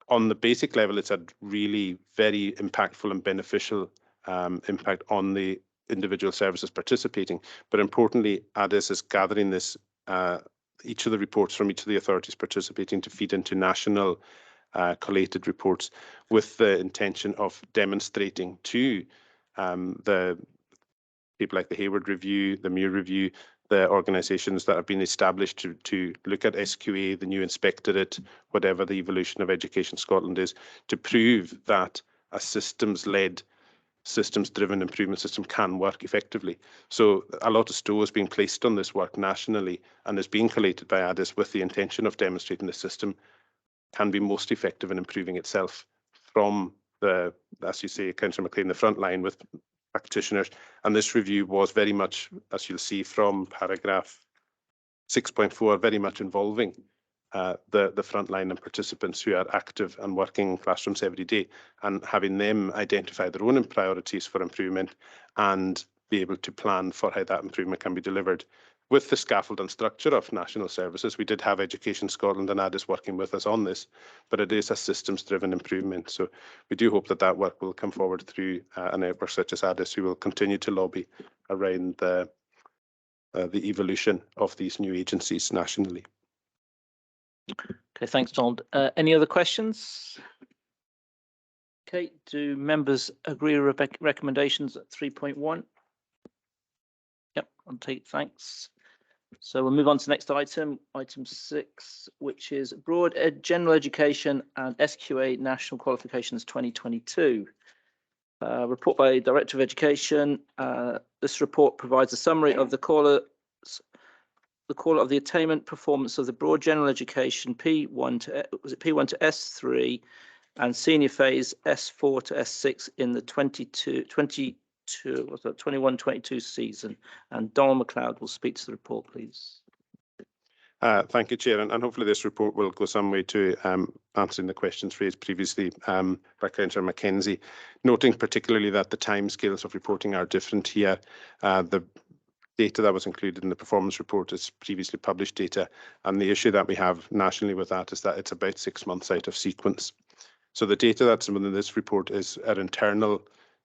On the basic level, it's a really very impactful and beneficial impact on the individual services participating, but importantly, ADIS is gathering this, each of the reports from each of the authorities participating to feed into national collated reports with the intention of demonstrating to the people like the Hayward Review, the Muir Review, the organisations that have been established to look at SQA, the new inspectorate, whatever the evolution of Education Scotland is, to prove that a systems-led, systems-driven improvement system can work effectively. So a lot of store is being placed on this work nationally and is being collated by ADIS with the intention of demonstrating the system can be most effective in improving itself from the, as you say, Councillor McLean, the front line with practitioners. And this review was very much, as you'll see from paragraph 6.4, very much involving the frontline and participants who are active and working in classrooms every day, and having them identify their own priorities for improvement and be able to plan for how that improvement can be delivered. with the scaffold and structure of national services. We did have Education Scotland and ADIS working with us on this, but it is a systems-driven improvement. So we do hope that that work will come forward through a network such as ADIS, who will continue to lobby around the evolution of these new agencies nationally. Okay, thanks, Donald. Any other questions? Okay, do members agree with recommendations at 3.1? Yep, I'll take thanks. So we'll move on to the next item, item 6, which is Broad General Education and SQA National Qualifications 2022. Report by Director of Education. This report provides a summary of the caller of the attainment performance of the Broad General Education P1 to S3 and Senior Phase S4 to S6 in the 21-22 season. And Donald McLeod will speak to the report, please. Thank you, Chair, and hopefully this report will go some way to answering the questions raised previously by Councillor Mackenzie, noting particularly that the timescales of reporting are different here. The data that was included in the performance report is previously published data, and the issue that we have nationally with that is that it's about 6 months out of sequence. So the data that's within this report is our internal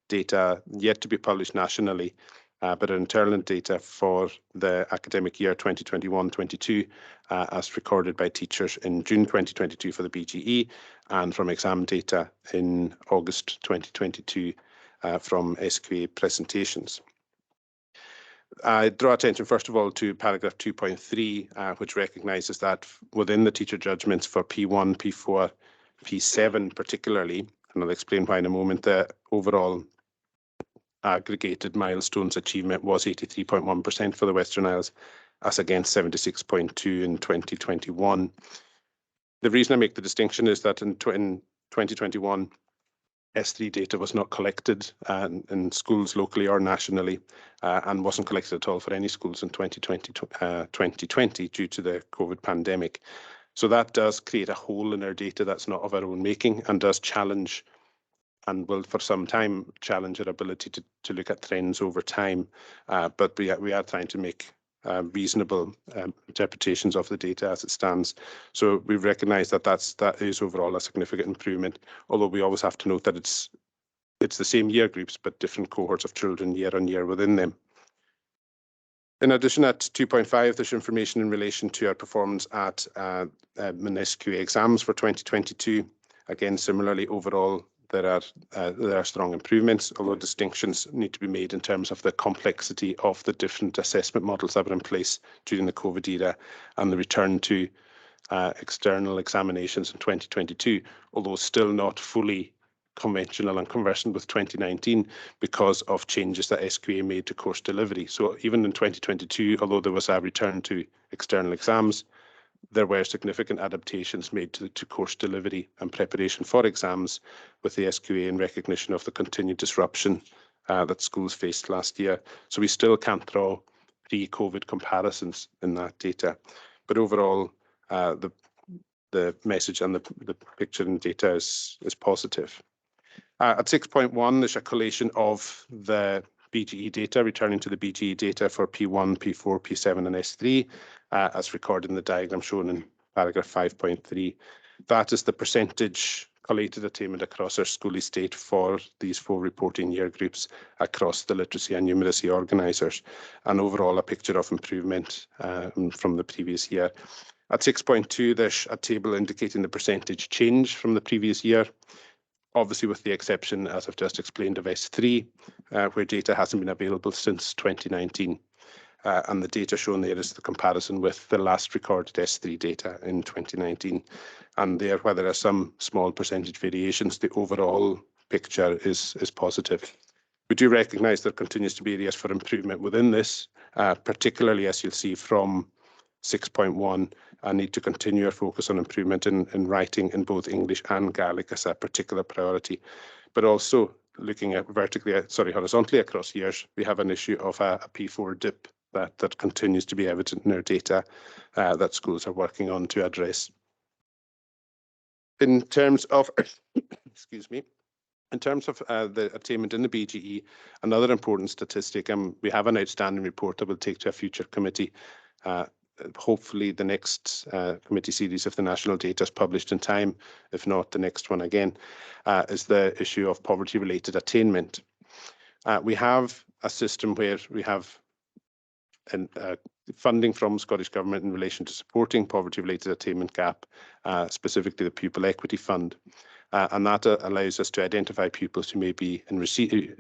data yet to be published nationally, but our internal data for the academic year 2021-22 as recorded by teachers in June 2022 for the BGE, and from exam data in August 2022 from SQA presentations. I draw attention first of all to paragraph 2.3, which recognises that within the teacher judgments for P1, P4, P7 particularly, and I'll explain why in a moment, the overall aggregated milestones achievement was 83.1% for the Western Isles, as against 76.2% in 2021. The reason I make the distinction is that in 2021, S3 data was not collected in schools locally or nationally, and wasn't collected at all for any schools in 2020 due to the COVID pandemic. So that does create a hole in our data that's not of our own making, and does challenge, and will for some time challenge, our ability to look at trends over time. But we are trying to make reasonable interpretations of the data as it stands. So we recognise that that is overall a significant improvement, although we always have to note that it's the same year groups but different cohorts of children year on year within them. In addition, at 2.5, there's information in relation to our performance at SQA exams for 2022. Again, similarly, overall, there are strong improvements, although distinctions need to be made in terms of the complexity of the different assessment models that were in place during the COVID era and the return to external examinations in 2022, although still not fully conventional and conversant with 2019 because of changes that SQA made to course delivery. So even in 2022, although there was a return to external exams, there were significant adaptations made to course delivery and preparation for exams with the SQA in recognition of the continued disruption that schools faced last year. So we still can't draw pre-COVID comparisons in that data. But overall, the message and the picture in data is positive. At 6.1, there's a collation of the BGE data, returning to the BGE data for P1, P4, P7 and S3, as recorded in the diagram shown in paragraph 5.3. That is the percentage collated attainment across our school estate for these 4 reporting year groups across the literacy and numeracy organisers, and overall a picture of improvement from the previous year. At 6.2, there's a table indicating the percentage change from the previous year, obviously with the exception, as I've just explained, of S3, where data hasn't been available since 2019. And the data shown there is the comparison with the last recorded S3 data in 2019. And there, where there are some small percentage variations, the overall picture is positive. We do recognise there continues to be areas for improvement within this, particularly as you'll see from 6.1, and need to continue our focus on improvement in writing in both English and Gaelic as a particular priority. But also looking at horizontally across years, we have an issue of a P4 dip that continues to be evident in our data that schools are working on to address. In terms of, excuse me, In terms of the attainment in the BGE, another important statistic, we have an outstanding report that we'll take to a future committee. Hopefully the next committee series, if the national data is published in time, if not the next one again, is the issue of poverty-related attainment. We have a system where we have funding from Scottish Government in relation to supporting poverty-related attainment gap, specifically the Pupil Equity Fund. And that allows us to identify pupils who may be in receipt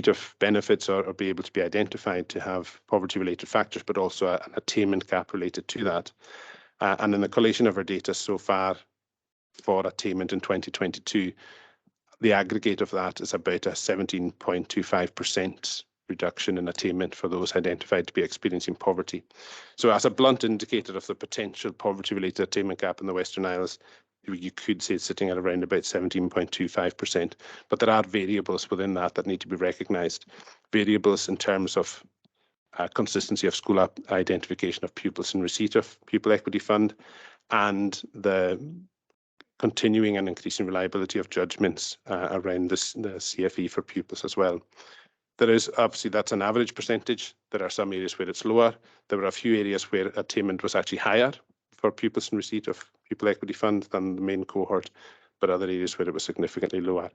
of benefits or be able to be identified to have poverty-related factors, but also an attainment gap related to that. And in the collation of our data so far for attainment in 2022, the aggregate of that is about a 17.25% reduction in attainment for those identified to be experiencing poverty. So as a blunt indicator of the potential poverty-related attainment gap in the Western Isles, you could say it's sitting at around about 17.25%, but there are variables within that that need to be recognised. Variables in terms of consistency of school identification of pupils in receipt of Pupil Equity Fund, and the continuing and increasing reliability of judgments around the CFE for pupils as well. There is obviously, that's an average percentage. There are some areas where it's lower. There were a few areas where attainment was actually higher for pupils in receipt of Pupil Equity Fund than the main cohort, but other areas where it was significantly lower.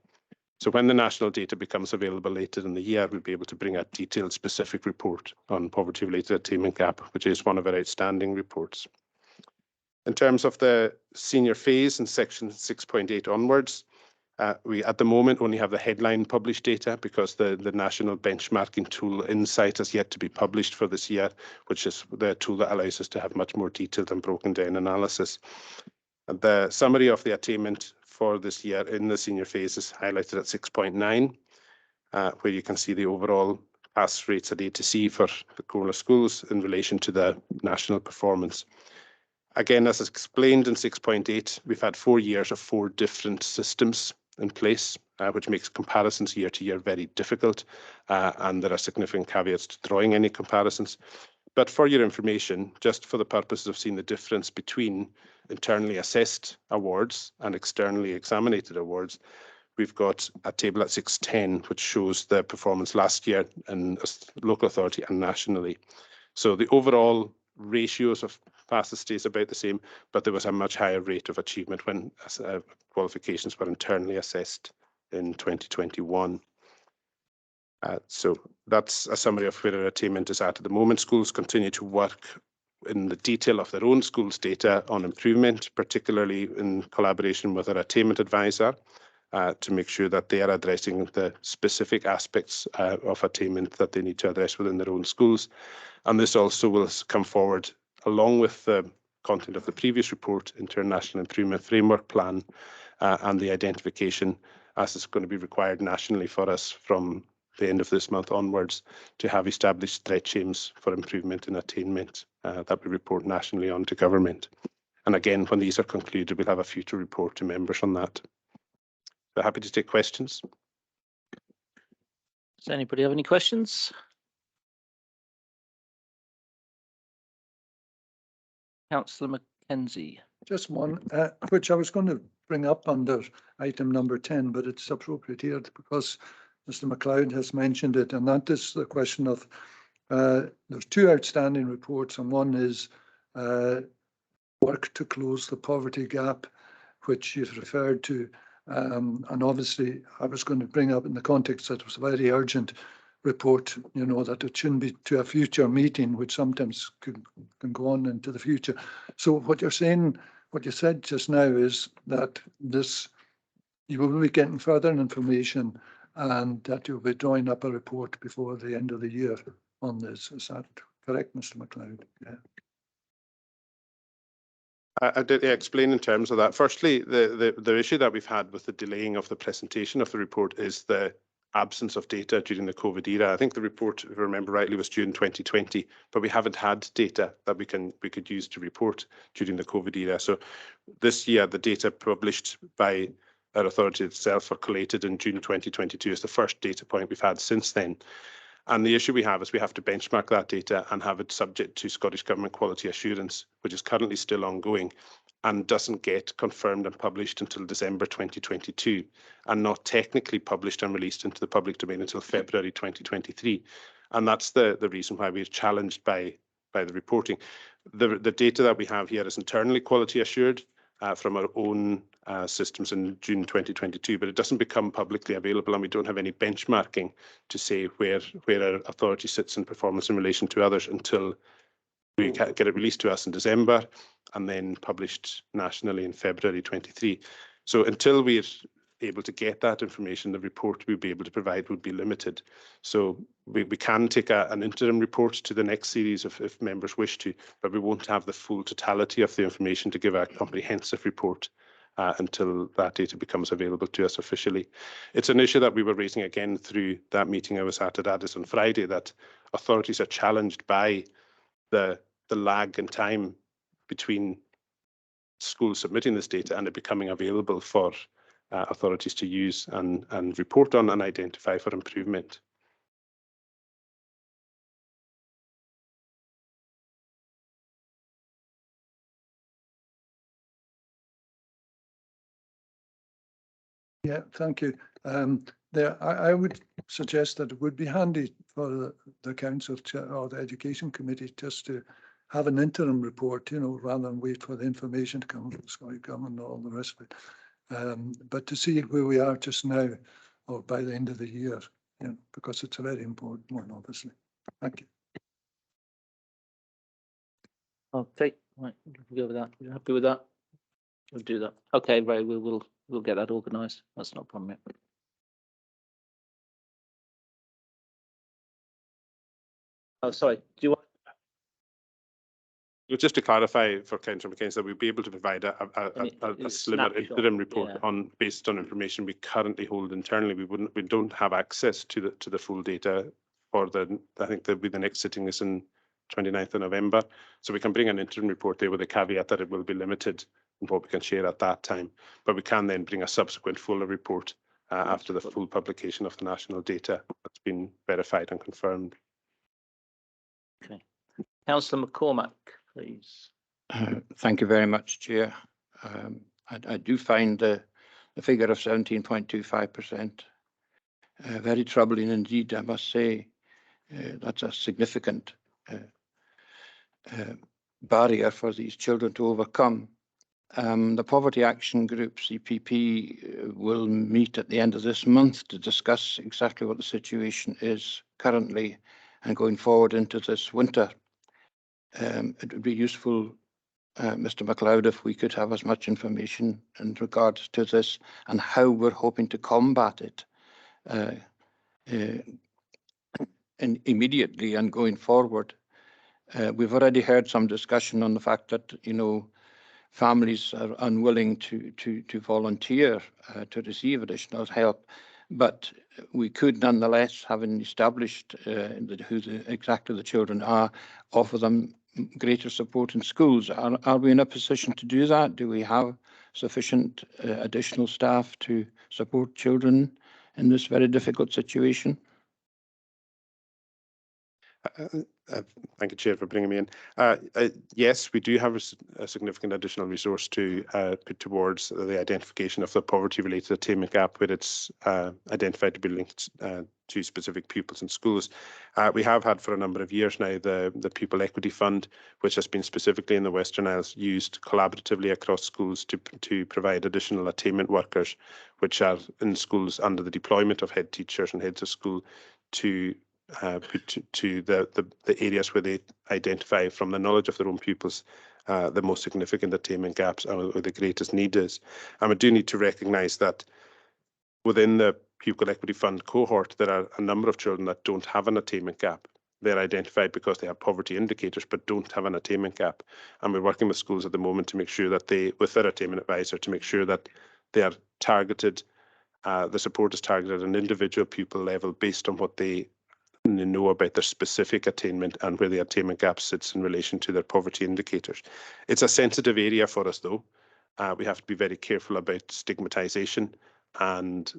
So when the national data becomes available later in the year, we'll be able to bring a detailed specific report on poverty-related attainment gap, which is one of our outstanding reports. In terms of the senior phase in section 6.8 onwards, we at the moment only have the headline published data because the national benchmarking tool Insight has yet to be published for this year, which is the tool that allows us to have much more detailed and broken down analysis. And the summary of the attainment for this year in the senior phase is highlighted at 6.9, where you can see the overall pass rates at A to C for the Corner schools in relation to the national performance. Again, as explained in 6.8, we've had 4 years of 4 different systems in place, which makes comparisons year to year very difficult, and there are significant caveats to drawing any comparisons. But for your information, just for the purposes of seeing the difference between internally assessed awards and externally examined awards, we've got a table at 6.10, which shows the performance last year in local authority and nationally. So the overall ratios of passes stays about the same, but there was a much higher rate of achievement when qualifications were internally assessed in 2021. So that's a summary of where our attainment is at the moment. Schools continue to work in the detail of their own schools' data on improvement, particularly in collaboration with our attainment advisor, to make sure that they are addressing the specific aspects of attainment that they need to address within their own schools. And this also will come forward along with the content of the previous report into our National Improvement Framework Plan and the identification, as is going to be required nationally for us from the end of this month onwards, to have established stretch aims for improvement in attainment that we report nationally on to government. And again, when these are concluded, we'll have a future report to members on that. So happy to take questions. Does anybody have any questions? Councillor Mackenzie. Just one, which I was going to bring up under item number 10, but it's appropriate here because Mr. MacLeod has mentioned it, and that is the question of there's 2 outstanding reports, and one is work to close the poverty gap, which you've referred to. And obviously, I was going to bring up in the context that it was a very urgent report, you know, that it shouldn't be to a future meeting, which sometimes can go on into the future. So what you're saying, what you said just now is that you will be getting further information and that you'll be drawing up a report before the end of the year on this. Is that correct, Mr. MacLeod? Yeah. I did explain in terms of that. Firstly, the issue that we've had with the delaying of the presentation of the report is the absence of data during the COVID era. I think the report, if I remember rightly, was due in 2020, but we haven't had data that we could use to report during the COVID era. So this year, the data published by our authority itself or collated in June 2022 is the first data point we've had since then. And the issue we have is we have to benchmark that data and have it subject to Scottish Government quality assurance, which is currently still ongoing. and doesn't get confirmed and published until December 2022, and not technically published and released into the public domain until February 2023. And that's the reason why we're challenged by the reporting. The data that we have here is internally quality assured from our own systems in June 2022, but it doesn't become publicly available, and we don't have any benchmarking to say where our authority sits in performance in relation to others until we get it released to us in December and then published nationally in February 23. So until we're able to get that information, the report we'll be able to provide would be limited. So we can take an interim report to the next series if members wish to, but we won't have the full totality of the information to give a comprehensive report until that data becomes available to us officially. It's an issue that we were raising again through that meeting I was at Addis on Friday, that authorities are challenged by the lag in time between schools submitting this data and it becoming available for authorities to use and report on and identify for improvement. Yeah, thank you. I would suggest that it would be handy for the council or the education committee just to have an interim report, rather than wait for the information to come from SCOICOM and all the rest of it. But to see where we are just now or by the end of the year, because it's a very important one, obviously. Thank you. Okay, right, we'll go with that. You're happy with that? We'll do that. Okay, Ray, we'll get that organised. That's not a problem yet. Oh, sorry. Do you want? Just to clarify for Councillor McKenzie, that we'll be able to provide a slimmer interim report based on information we currently hold internally. We don't have access to the full data for I think there'll be the next sitting is in 29th of November. So we can bring an interim report there with the caveat that it will be limited in what we can share at that time. But we can then bring a subsequent fuller report after the full publication of the national data that's been verified and confirmed. Okay. Councillor McCormack, please. Thank you very much, Chair. I do find the figure of 17.25% very troubling indeed, I must say. That's a significant barrier for these children to overcome. The Poverty Action Group, CPP, will meet at the end of this month to discuss exactly what the situation is currently and going forward into this winter. It would be useful, Mr. MacLeod, if we could have as much information in regards to this and how we're hoping to combat it immediately and going forward. We've already heard some discussion on the fact that, families are unwilling to volunteer to receive additional help, but we could nonetheless, having established who exactly the children are, offer them greater support in schools. Are we in a position to do that? Do we have sufficient additional staff to support children in this very difficult situation? Thank you, Chair, for bringing me in. Yes, we do have a significant additional resource to put towards the identification of the poverty-related attainment gap, where it's identified to be linked to specific pupils in schools. We have had for a number of years now the Pupil Equity Fund, which has been specifically in the Western Isles used collaboratively across schools to provide additional attainment workers, which are in schools under the deployment of head teachers and heads of school to put to the areas where they identify from the knowledge of their own pupils the most significant attainment gaps or the greatest need is. And we do need to recognise that within the Pupil Equity Fund cohort, there are a number of children that don't have an attainment gap. They're identified because they have poverty indicators but don't have an attainment gap. And we're working with schools at the moment to make sure that with their attainment advisor, to make sure that they are targeted, the support is targeted at an individual pupil level based on what they know about their specific attainment and where the attainment gap sits in relation to their poverty indicators. It's a sensitive area for us, though. We have to be very careful about stigmatisation and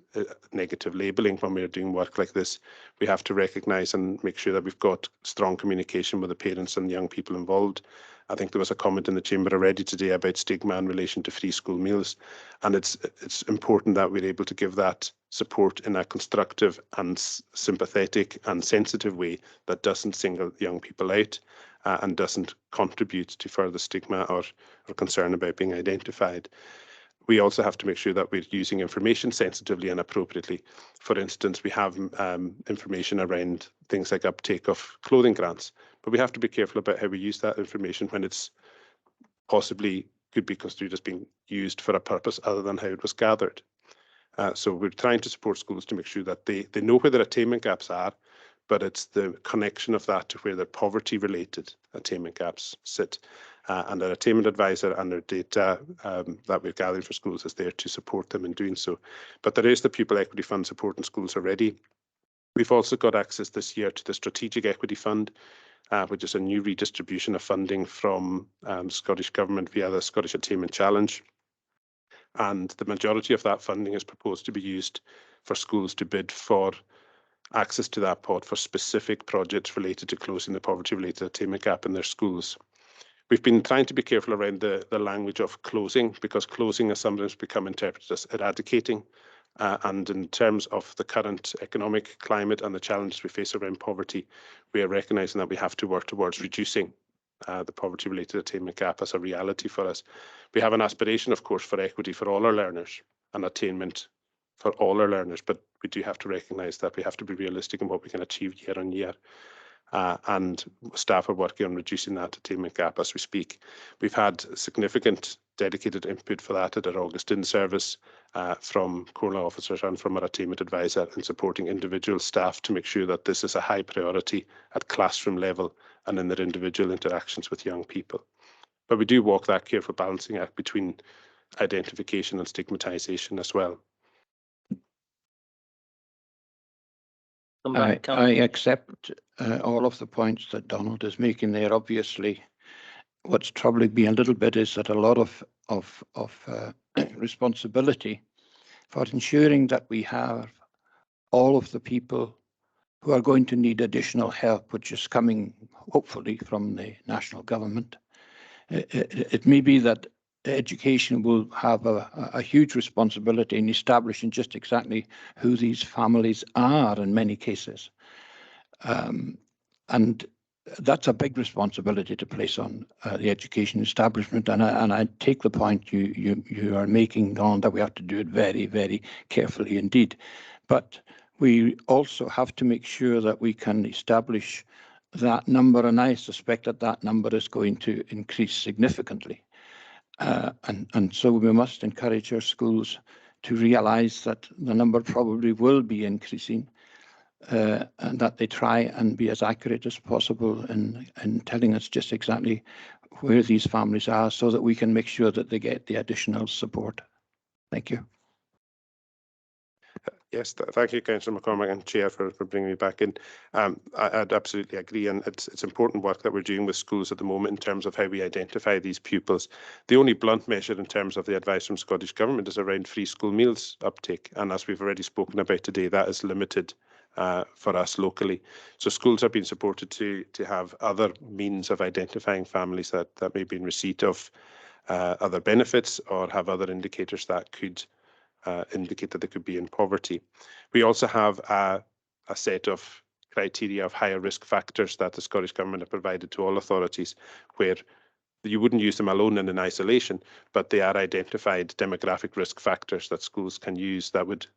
negative labelling when we're doing work like this. We have to recognise and make sure that we've got strong communication with the parents and young people involved. I think there was a comment in the chamber already today about stigma in relation to free school meals, and it's important that we're able to give that support in a constructive and sympathetic and sensitive way that doesn't single young people out and doesn't contribute to further stigma or concern about being identified. We also have to make sure that we're using information sensitively and appropriately. For instance, we have information around things like uptake of clothing grants, but we have to be careful about how we use that information when it's possibly could be construed as being used for a purpose other than how it was gathered. So we're trying to support schools to make sure that they know where their attainment gaps are, but it's the connection of that to where their poverty-related attainment gaps sit. And our attainment advisor and our data that we're gathering for schools is there to support them in doing so. But there is the Pupil Equity Fund supporting schools already. We've also got access this year to the Strategic Equity Fund, which is a new redistribution of funding from Scottish Government via the Scottish Attainment Challenge. And the majority of that funding is proposed to be used for schools to bid for access to that pot for specific projects related to closing the poverty-related attainment gap in their schools. We've been trying to be careful around the language of closing, because closing has sometimes become interpreted as eradicating. And in terms of the current economic climate and the challenges we face around poverty, we are recognising that we have to work towards reducing the poverty-related attainment gap as a reality for us. We have an aspiration, of course, for equity for all our learners and attainment for all our learners, but we do have to recognise that we have to be realistic in what we can achieve year on year. And staff are working on reducing that attainment gap as we speak. We've had significant dedicated input for that at our Augustine service from corner officers and from our attainment advisor in supporting individual staff to make sure that this is a high priority at classroom level and in their individual interactions with young people. But we do walk that careful balancing act between identification and stigmatisation as well. I accept all of the points that Donald is making there. Obviously, what's troubling me a little bit is that a lot of responsibility for ensuring that we have all of the people who are going to need additional help, which is coming hopefully from the national government. It may be that education will have a huge responsibility in establishing just exactly who these families are in many cases. And that's a big responsibility to place on the education establishment. And I take the point you are making on that we have to do it very, very carefully indeed. But we also have to make sure that we can establish that number, and I suspect that that number is going to increase significantly. And so we must encourage our schools to realise that the number probably will be increasing, and that they try and be as accurate as possible in telling us just exactly where these families are, so that we can make sure that they get the additional support. Thank you. Yes, thank you, Councillor McCormack and Chair for bringing me back in. I'd absolutely agree, and it's important work that we're doing with schools at the moment in terms of how we identify these pupils. The only blunt measure in terms of the advice from Scottish Government is around free school meals uptake, and as we've already spoken about today, that is limited for us locally. So schools have been supported to have other means of identifying families that may be in receipt of other benefits or have other indicators that could indicate that they could be in poverty. We also have a set of criteria of higher risk factors that the Scottish Government have provided to all authorities, where you wouldn't use them alone and in isolation, but they are identified demographic risk factors that schools can use that would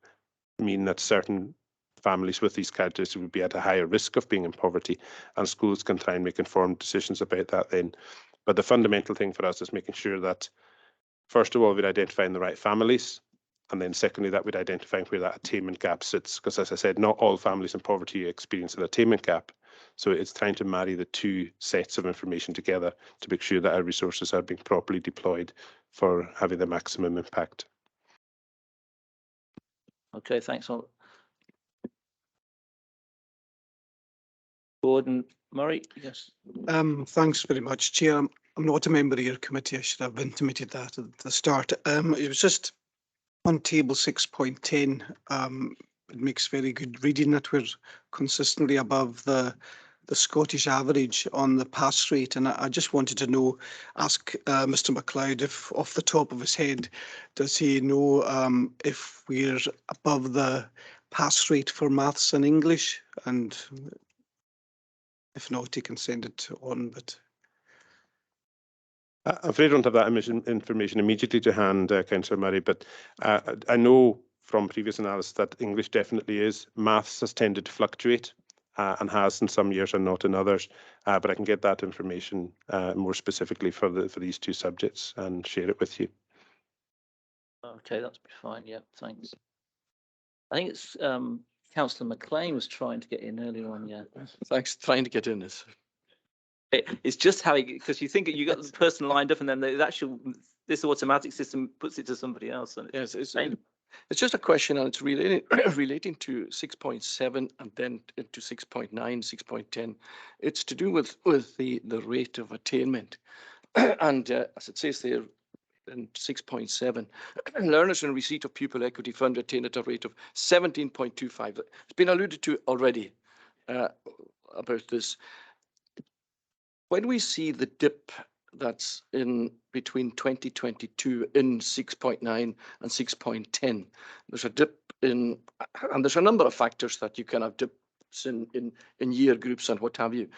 mean that certain families with these characteristics would be at a higher risk of being in poverty, and schools can try and make informed decisions about that then. But the fundamental thing for us is making sure that, first of all, we're identifying the right families, and then secondly, that we're identifying where that attainment gap sits. Because as I said, not all families in poverty experience an attainment gap. So it's trying to marry the two sets of information together to make sure that our resources are being properly deployed for having the maximum impact. Okay, thanks all. Gordon Murray, yes. Thanks very much, Chair. I'm not a member of your committee. I should have intimated that at the start. It was just On table 6.10, it makes very good reading that we're consistently above the Scottish average on the pass rate. And I just wanted to know, ask Mr. MacLeod if off the top of his head, does he know if we're above the pass rate for maths and English? And if not, he can send it on, but. I'm afraid I don't have that information immediately to hand, Councillor Murray, but I know from previous analysis that English definitely is. Maths has tended to fluctuate and has in some years and not in others, but I can get that information more specifically for these two subjects and share it with you. Okay, that's fine. Yeah, thanks. I think it's Councillor McLean was trying to get in earlier on. Yeah, Thanks, trying to get in this. it's just how because you think you got the person lined up and then the actual this automatic system puts it to somebody else. And Yes, it's just a question, and it's relating to 6.7 and then to 6.9, 6.10. It's to do with the rate of attainment, and as it says there in 6.7, learners in receipt of pupil equity fund attain at a rate of 17.25. It's been alluded to already about this. When we see the dip that's in between 2022 in 6.9 and 6.10, there's a dip in, and there's a number of factors that you can have dips in year groups and what have you.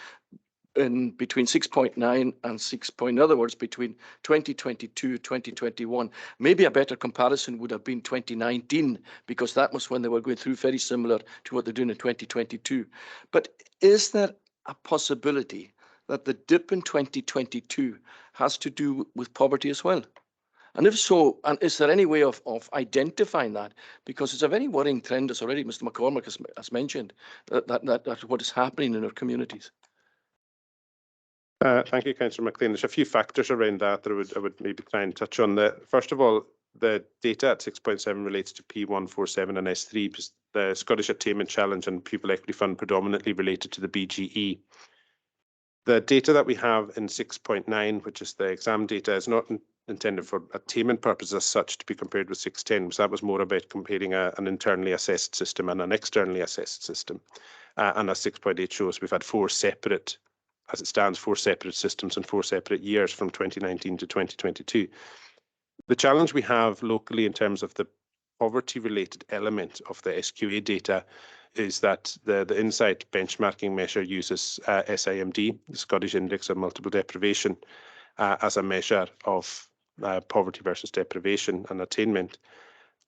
In between 6.9 and 6. In other words, between 2022, 2021, maybe a better comparison would have been 2019, because that was when they were going through very similar to what they're doing in 2022. But is there a possibility that the dip in 2022 has to do with poverty as well? And if so, and is there any way of identifying that? Because it's a very worrying trend, as already Mr. McCormack has mentioned, that what is happening in our communities. Thank you, Councillor McLean. There's a few factors around that I would maybe try and touch on. First of all, the data at 6.7 relates to P147 and S3, because the Scottish Attainment Challenge and Pupil Equity Fund predominantly related to the BGE. The data that we have in 6.9, which is the exam data, is not intended for attainment purposes as such to be compared with 6.10, so that was more about comparing an internally assessed system and an externally assessed system. And as 6.8 shows, we've had four separate, as it stands, four separate systems and four separate years from 2019 to 2022. The challenge we have locally in terms of the poverty-related element of the SQA data is that the InSight benchmarking measure uses SIMD, the Scottish Index of Multiple Deprivation, as a measure of poverty versus deprivation and attainment.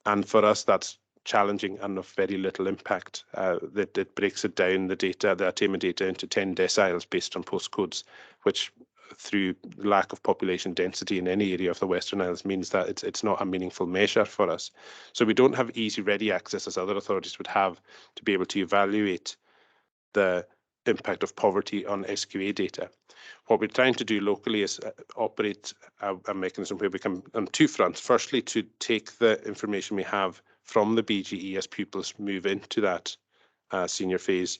And for us, that's challenging and of very little impact. That it breaks it down, the attainment data, into 10 deciles based on postcodes, which through lack of population density in any area of the Western Isles means that it's not a meaningful measure for us. So we don't have easy, ready access as other authorities would have to be able to evaluate the impact of poverty on SQA data. What we're trying to do locally is operate a mechanism where we can, on two fronts. Firstly, to take the information we have from the BGE as pupils move into that senior phase,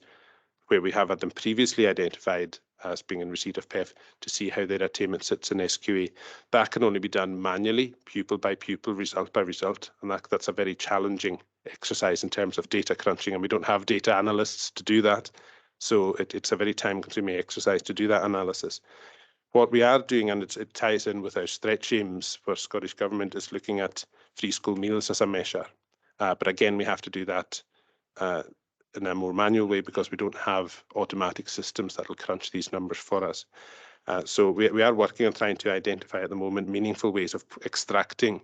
where we have had them previously identified as being in receipt of PEF, to see how their attainment sits in SQA. That can only be done manually, pupil by pupil, result by result, and that's a very challenging exercise in terms of data crunching, and we don't have data analysts to do that. So it's a very time-consuming exercise to do that analysis. What we are doing, and it ties in with our stretch aims for Scottish Government, is looking at free school meals as a measure. But again, we have to do that in a more manual way because we don't have automatic systems that will crunch these numbers for us. So we are working on trying to identify at the moment meaningful ways of extracting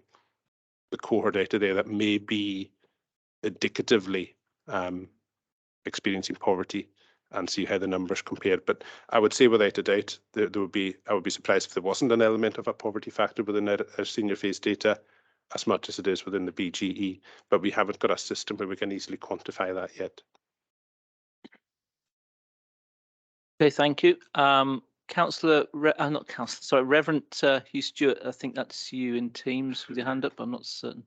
the cohort data there that may be indicatively experiencing poverty and see how the numbers compare. But I would say without a doubt, I would be surprised if there wasn't an element of a poverty factor within our senior phase data, as much as it is within the BGE, but we haven't got a system where we can easily quantify that yet. Okay, thank you. Councillor, Reverend Hugh Stewart, I think that's you in Teams with your hand up. I'm not certain.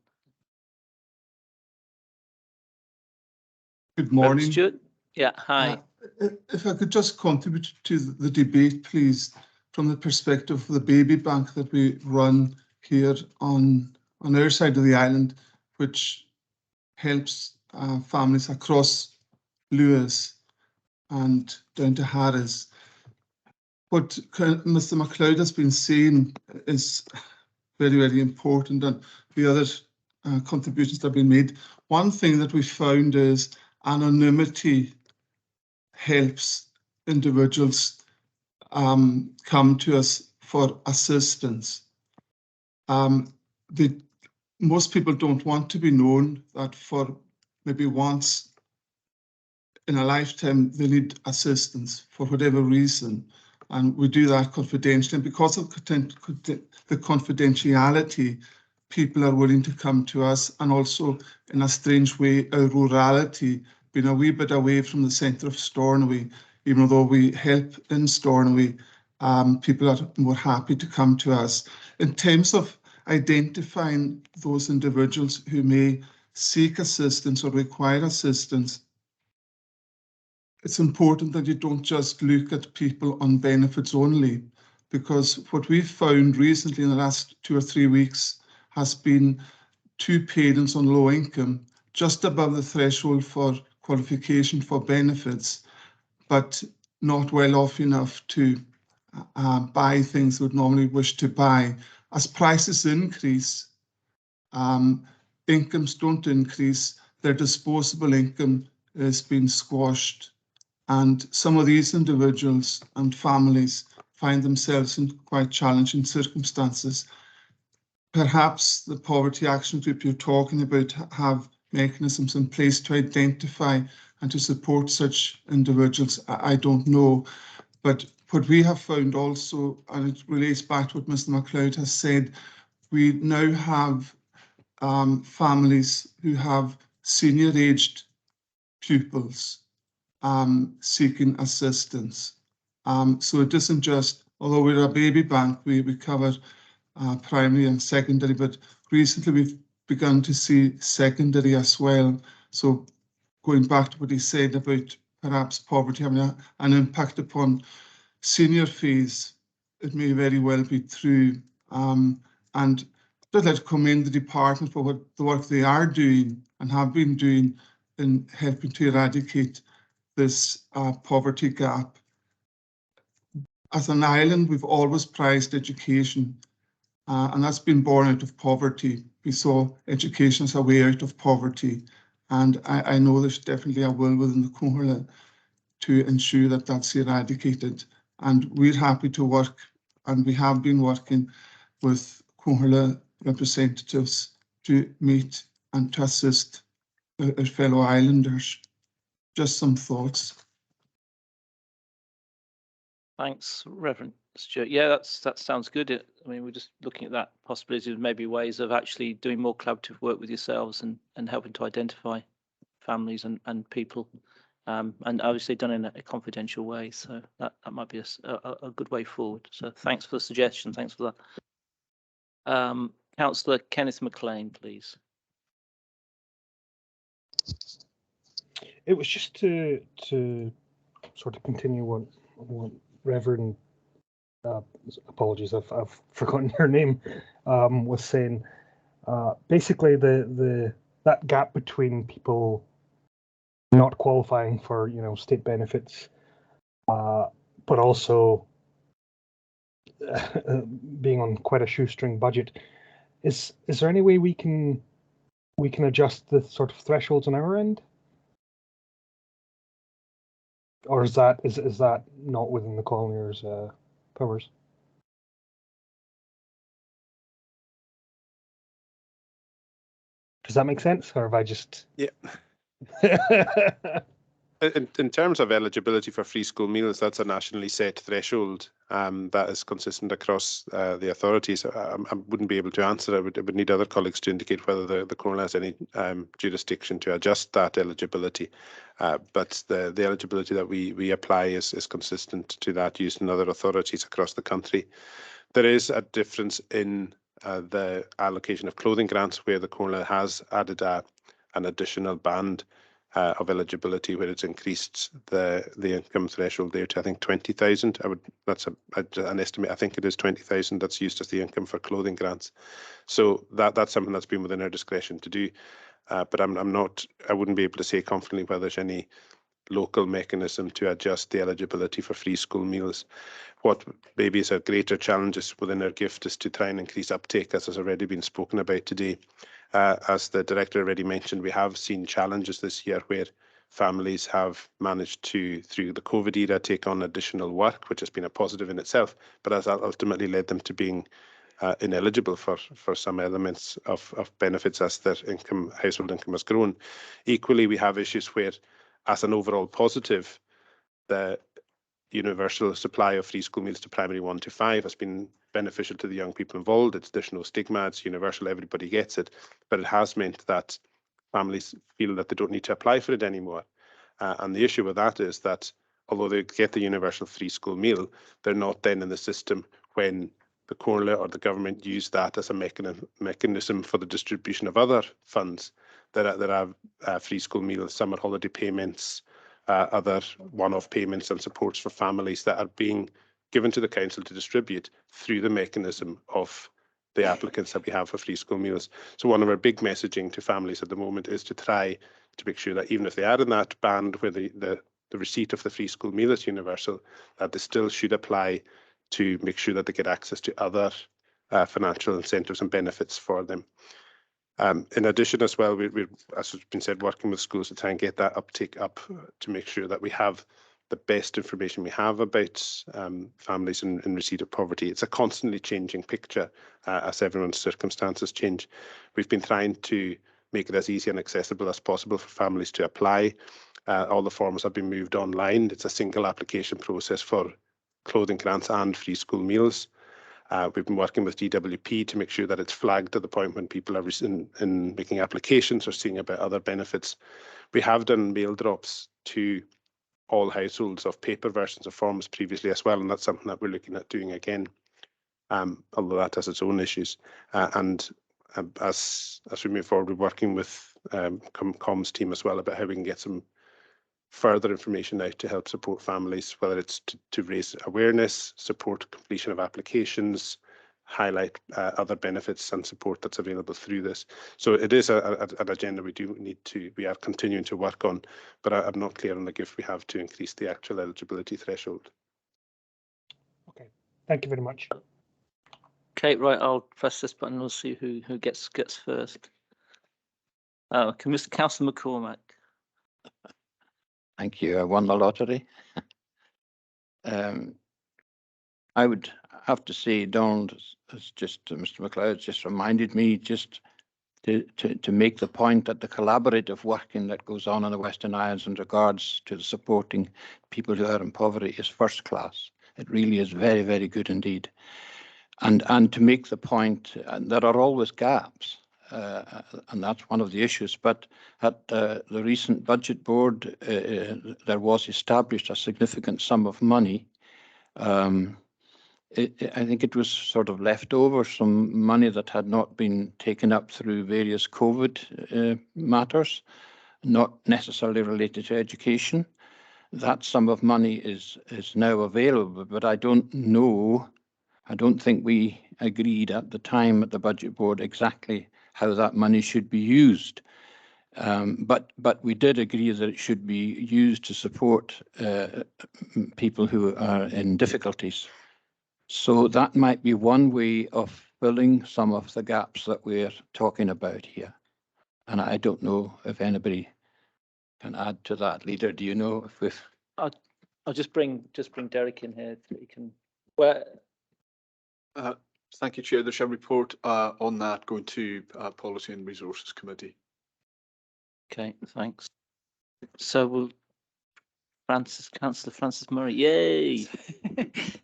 Good morning. Reverend Stewart? Yeah, hi. If I could just contribute to the debate, please, from the perspective of the baby bank that we run here on our side of the island, which helps families across Lewis and down to Harris. What Mr. MacLeod has been saying is very, very important, and the other contributions that have been made. One thing that we found is anonymity helps individuals come to us for assistance. Most people don't want to be known that for maybe once in a lifetime they need assistance for whatever reason, and we do that confidentially. And because of the confidentiality, people are willing to come to us, and also in a strange way, our rurality, being a wee bit away from the centre of Stornoway, even though we help in Stornoway, people are more happy to come to us. In terms of identifying those individuals who may seek assistance or require assistance, it's important that you don't just look at people on benefits only, because what we've found recently in the last 2 or 3 weeks has been 2 parents on low income, just above the threshold for qualification for benefits, but not well off enough to buy things they would normally wish to buy. As prices increase, incomes don't increase, their disposable income is being squashed. And some of these individuals and families find themselves in quite challenging circumstances. Perhaps the Poverty Action Group you're talking about have mechanisms in place to identify and to support such individuals. I don't know. But what we have found also, and it relates back to what Mr. MacLeod has said, we now have families who have senior-aged pupils seeking assistance. So it isn't just, although we're a baby bank, we cover primary and secondary, but recently we've begun to see secondary as well. So going back to what he said about perhaps poverty having an impact upon senior fees, it may very well be true. And I'd like to commend the department for the work they are doing and have been doing in helping to eradicate this poverty gap. As an island, we've always prized education, and that's been born out of poverty. We saw education as a way out of poverty, and I know there's definitely a will within the Cónchurla to ensure that that's eradicated. And we're happy to work, and we have been working with Cónchurla representatives to meet and to assist our fellow islanders. Just some thoughts. Thanks, Reverend Stuart. Yeah, that sounds good. I mean, we're just looking at that possibility of maybe ways of actually doing more collaborative work with yourselves and helping to identify families and people, and obviously done in a confidential way. So that might be a good way forward. So thanks for the suggestion. Thanks for that. Councillor Kenneth McLean, please. It was just to sort of continue what Reverend, apologies, I've forgotten your name, was saying. Basically, that gap between people not qualifying for state benefits, but also being on quite a shoestring budget. Is there any way we can adjust the sort of thresholds on our end? Or is that not within the Colliers' powers? Does that make sense, or have I just? Yeah. In terms of eligibility for free school meals, that's a nationally set threshold that is consistent across the authorities. I wouldn't be able to answer. I would need other colleagues to indicate whether the Cónchurla has any jurisdiction to adjust that eligibility. But the eligibility that we apply is consistent to that used in other authorities across the country. There is a difference in the allocation of clothing grants where the Cónchurla has added an additional band of eligibility, where it's increased the income threshold there to, I think, 20,000. That's an estimate. I think it is 20,000 that's used as the income for clothing grants. So that's something that's been within our discretion to do. But I wouldn't be able to say confidently whether there's any local mechanism to adjust the eligibility for free school meals. What maybe is a greater challenge is within our gift is to try and increase uptake, as has already been spoken about today. As the director already mentioned, we have seen challenges this year where families have managed to, through the COVID era, take on additional work, which has been a positive in itself, but has ultimately led them to being ineligible for some elements of benefits as their household income has grown. Equally, we have issues where, as an overall positive, the universal supply of free school meals to primary 1 to 5 has been beneficial to the young people involved. There's no stigma, it's universal, everybody gets it, but it has meant that families feel that they don't need to apply for it anymore. And the issue with that is that although they get the universal free school meal, they're not then in the system when the Cóirle or the government use that as a mechanism for the distribution of other funds that have free school meals, summer holiday payments, other one-off payments and supports for families that are being given to the council to distribute through the mechanism of the applicants that we have for free school meals. So one of our big messaging to families at the moment is to try to make sure that even if they are in that band where the receipt of the free school meal is universal, that they still should apply to make sure that they get access to other financial incentives and benefits for them. In addition as well, we're, as has been said, working with schools to try and get that uptake up to make sure that we have the best information we have about families in receipt of poverty. It's a constantly changing picture as everyone's circumstances change. We've been trying to make it as easy and accessible as possible for families to apply. All the forms have been moved online. It's a single application process for clothing grants and free school meals. We've been working with DWP to make sure that it's flagged to the point when people are in making applications or seeing about other benefits. We have done mail drops to all households of paper versions of forms previously as well, and that's something that we're looking at doing again, although that has its own issues. And as we move forward, we're working with comms team as well about how we can get some further information out to help support families, whether it's to raise awareness, support completion of applications, highlight other benefits and support that's available through this. So it is an agenda we are continuing to work on, but I'm not clear on the gift we have to increase the actual eligibility threshold. Okay, thank you very much. Okay, right, I'll press this button and we'll see who gets first. Can Mr. Councillor McCormack. Thank you. I won the lottery. I would have to say, Donald, as just Mr. McLeod just reminded me, just to make the point that the collaborative working that goes on in the Western Isles in regards to supporting people who are in poverty is first class. It really is very, very good indeed. And to make the point, there are always gaps. And that's one of the issues. But at the recent budget board, there was established a significant sum of money. I think it was sort of left over, some money that had not been taken up through various COVID matters, not necessarily related to education. That sum of money is now available, but I don't think we agreed at the time at the budget board exactly how that money should be used. But we did agree that it should be used to support people who are in difficulties. So that might be one way of filling some of the gaps that we're talking about here. And I don't know if anybody can add to that. Leader, do you know if we've... I'll just bring Derek in here. So he can. Where? Thank you, Chair. There's a report on that going to Policy and Resources Committee. Okay, thanks. So we'll Councillor Frances Murray. Yay!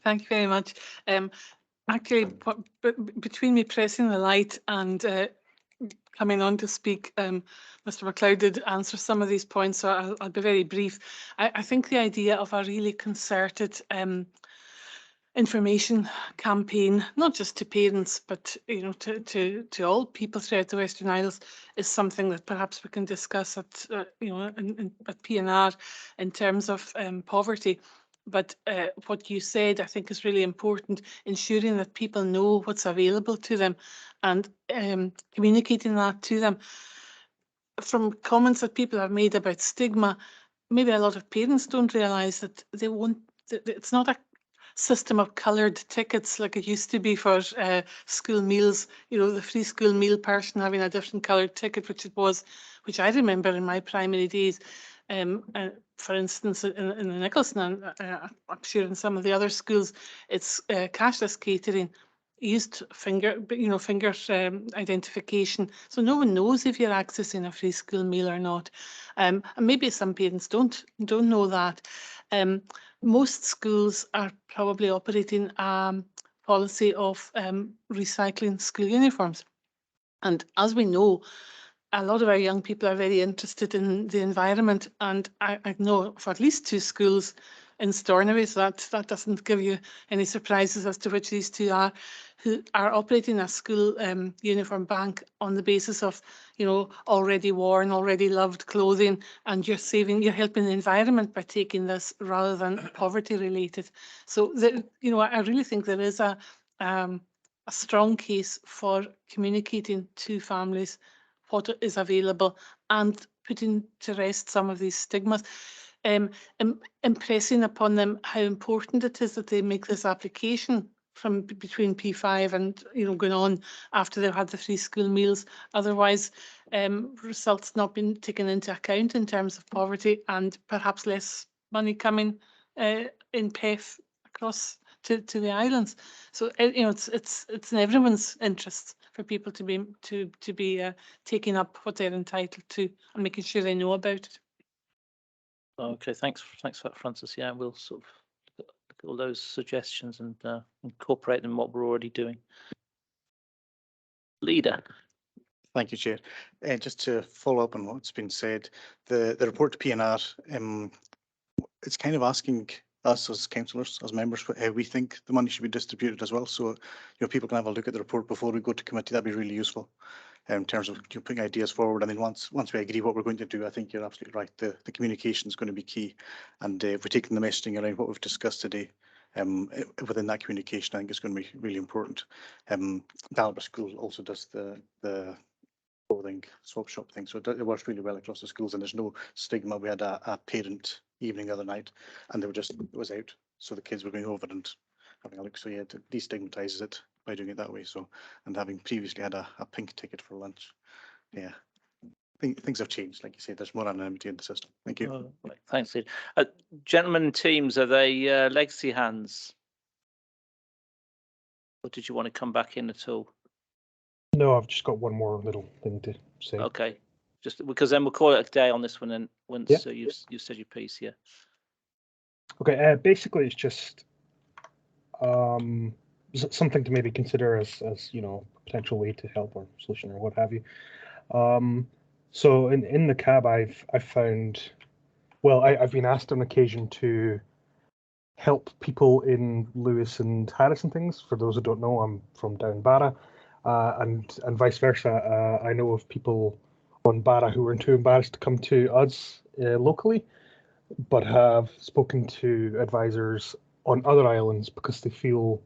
Thank you very much. Actually, between me pressing the light and coming on to speak, Mr. McLeod did answer some of these points, so I'll be very brief. I think the idea of a really concerted information campaign, not just to parents, but to all people throughout the Western Isles, is something that perhaps we can discuss at at PNR in terms of poverty. But what you said, I think, is really important, ensuring that people know what's available to them and communicating that to them. From comments that people have made about stigma, maybe a lot of parents don't realise that they won't. It's not a system of coloured tickets like it used to be for school meals. The free school meal person having a different coloured ticket, which I remember in my primary days. For instance, in the Nicholson, and I'm sure in some of the other schools, it's cashless catering. Used finger identification, so no one knows if you're accessing a free school meal or not, and maybe some parents don't know that. Most schools are probably operating a policy of recycling school uniforms, and as we know, a lot of our young people are very interested in the environment, and I know for at least 2 schools in Stornoway, so that doesn't give you any surprises as to which these 2 are, who are operating a school uniform bank on the basis of already worn, already loved clothing, and you're helping the environment by taking this rather than poverty related. So I really think there is a strong case for communicating to families what is available and putting to rest some of these stigmas. Impressing upon them how important it is that they make this application from between P5 and going on after they've had the free school meals. Otherwise, results not being taken into account in terms of poverty and perhaps less money coming in PEF across to the islands. So it's in everyone's interest for people to be taking up what they're entitled to and making sure they know about it. Okay, thanks for that, Francis. Yeah, we'll sort of look at all those suggestions and incorporate them in what we're already doing. Leader. Thank you, Chair. Just to follow up on what's been said, the report to PNR, it's kind of asking us as councillors, as members, how we think the money should be distributed as well. So, people can have a look at the report before we go to committee. That'd be really useful in terms of putting ideas forward. I mean, once we agree what we're going to do, I think you're absolutely right. The communication is going to be key. And if we're taking the messaging around what we've discussed today, within that communication, I think it's going to be really important. Dalborough School also does the clothing swap shop thing, so it works really well across the schools, and there's no stigma. We had a parent evening the other night, and it was out, so the kids were going over and having a look. So yeah, it destigmatizes it by doing it that way. So, and having previously had a pink ticket for lunch, yeah, things have changed. Like you said, there's more anonymity in the system. Thank you. Right. Thanks, Ed. Gentlemen teams, are they legacy hands? Or did you want to come back in at all? No, I've just got one more little thing to say. Okay, just because then we'll call it a day on this one, and once you've said your piece, yeah. Okay, basically it's just something to maybe consider as a potential way to help or solution or what have you. So in the cab, I've found, well, I've been asked on occasion to help people in Lewis and Harris and things. For those who don't know, I'm from down Barra, and vice versa. I know of people on Barra who were too embarrassed to come to us locally, but have spoken to advisors on other islands because they feel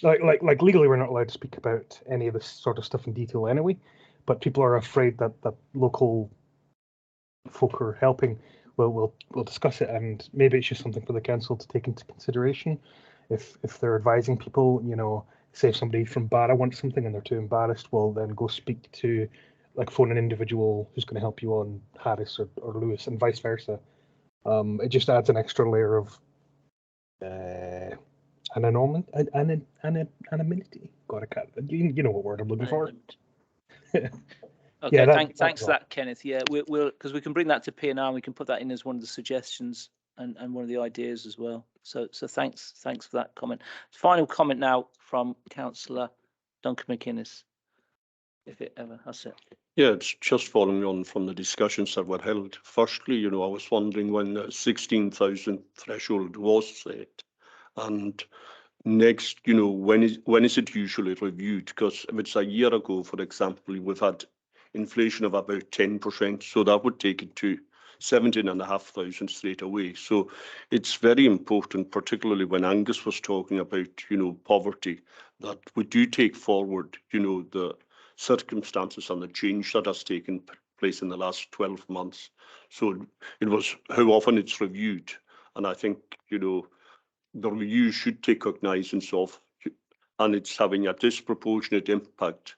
like legally we're not allowed to speak about any of this sort of stuff in detail anyway, but people are afraid that local folk who are helping will discuss it, and maybe it's just something for the council to take into consideration if they're advising people. Say if somebody from Barra wants something and they're too embarrassed, well then go speak to, phone an individual who's going to help you on Harris or Lewis, and vice versa. It just adds an extra layer of anonymity. God, I can't. You know what word I'm looking for. Okay, yeah, thanks for that, Kenneth. Yeah, we'll because we can bring that to PNR and we can put that in as one of the suggestions and one of the ideas as well. So thanks for that comment. Final comment now from Councillor Duncan McInnes, if it ever has it. Yeah, it's just following on from the discussions that were held. Firstly, I was wondering when the 16,000 threshold was set, And next, you know, when is it usually reviewed? Because if it's a year ago, for example, we've had inflation of about 10%, so that would take it to 17,500 straight away. So it's very important, particularly when Angus was talking about, you know, poverty, that we do take forward, you know, the circumstances and the change that has taken place in the last 12 months. So it was how often it's reviewed. And I think, you know, the review should take cognizance of, and it's having a disproportionate impact,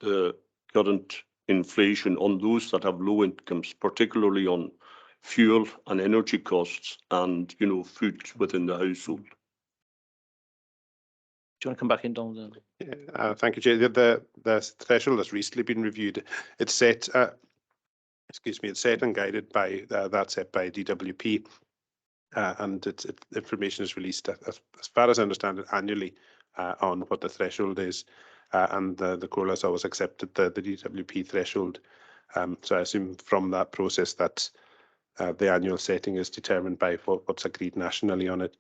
the current inflation on those that have low incomes, particularly on fuel and energy costs and, you know, food within the household. Do you want to come back in, Donald? Thank you, Chair. The threshold has recently been reviewed. It's set, it's set and guided by that set by DWP, and its information is released, as far as I understand it, annually on what the threshold is, and the Corolla has always accepted the DWP threshold. So I assume from that process that the annual setting is determined by what's agreed nationally on it.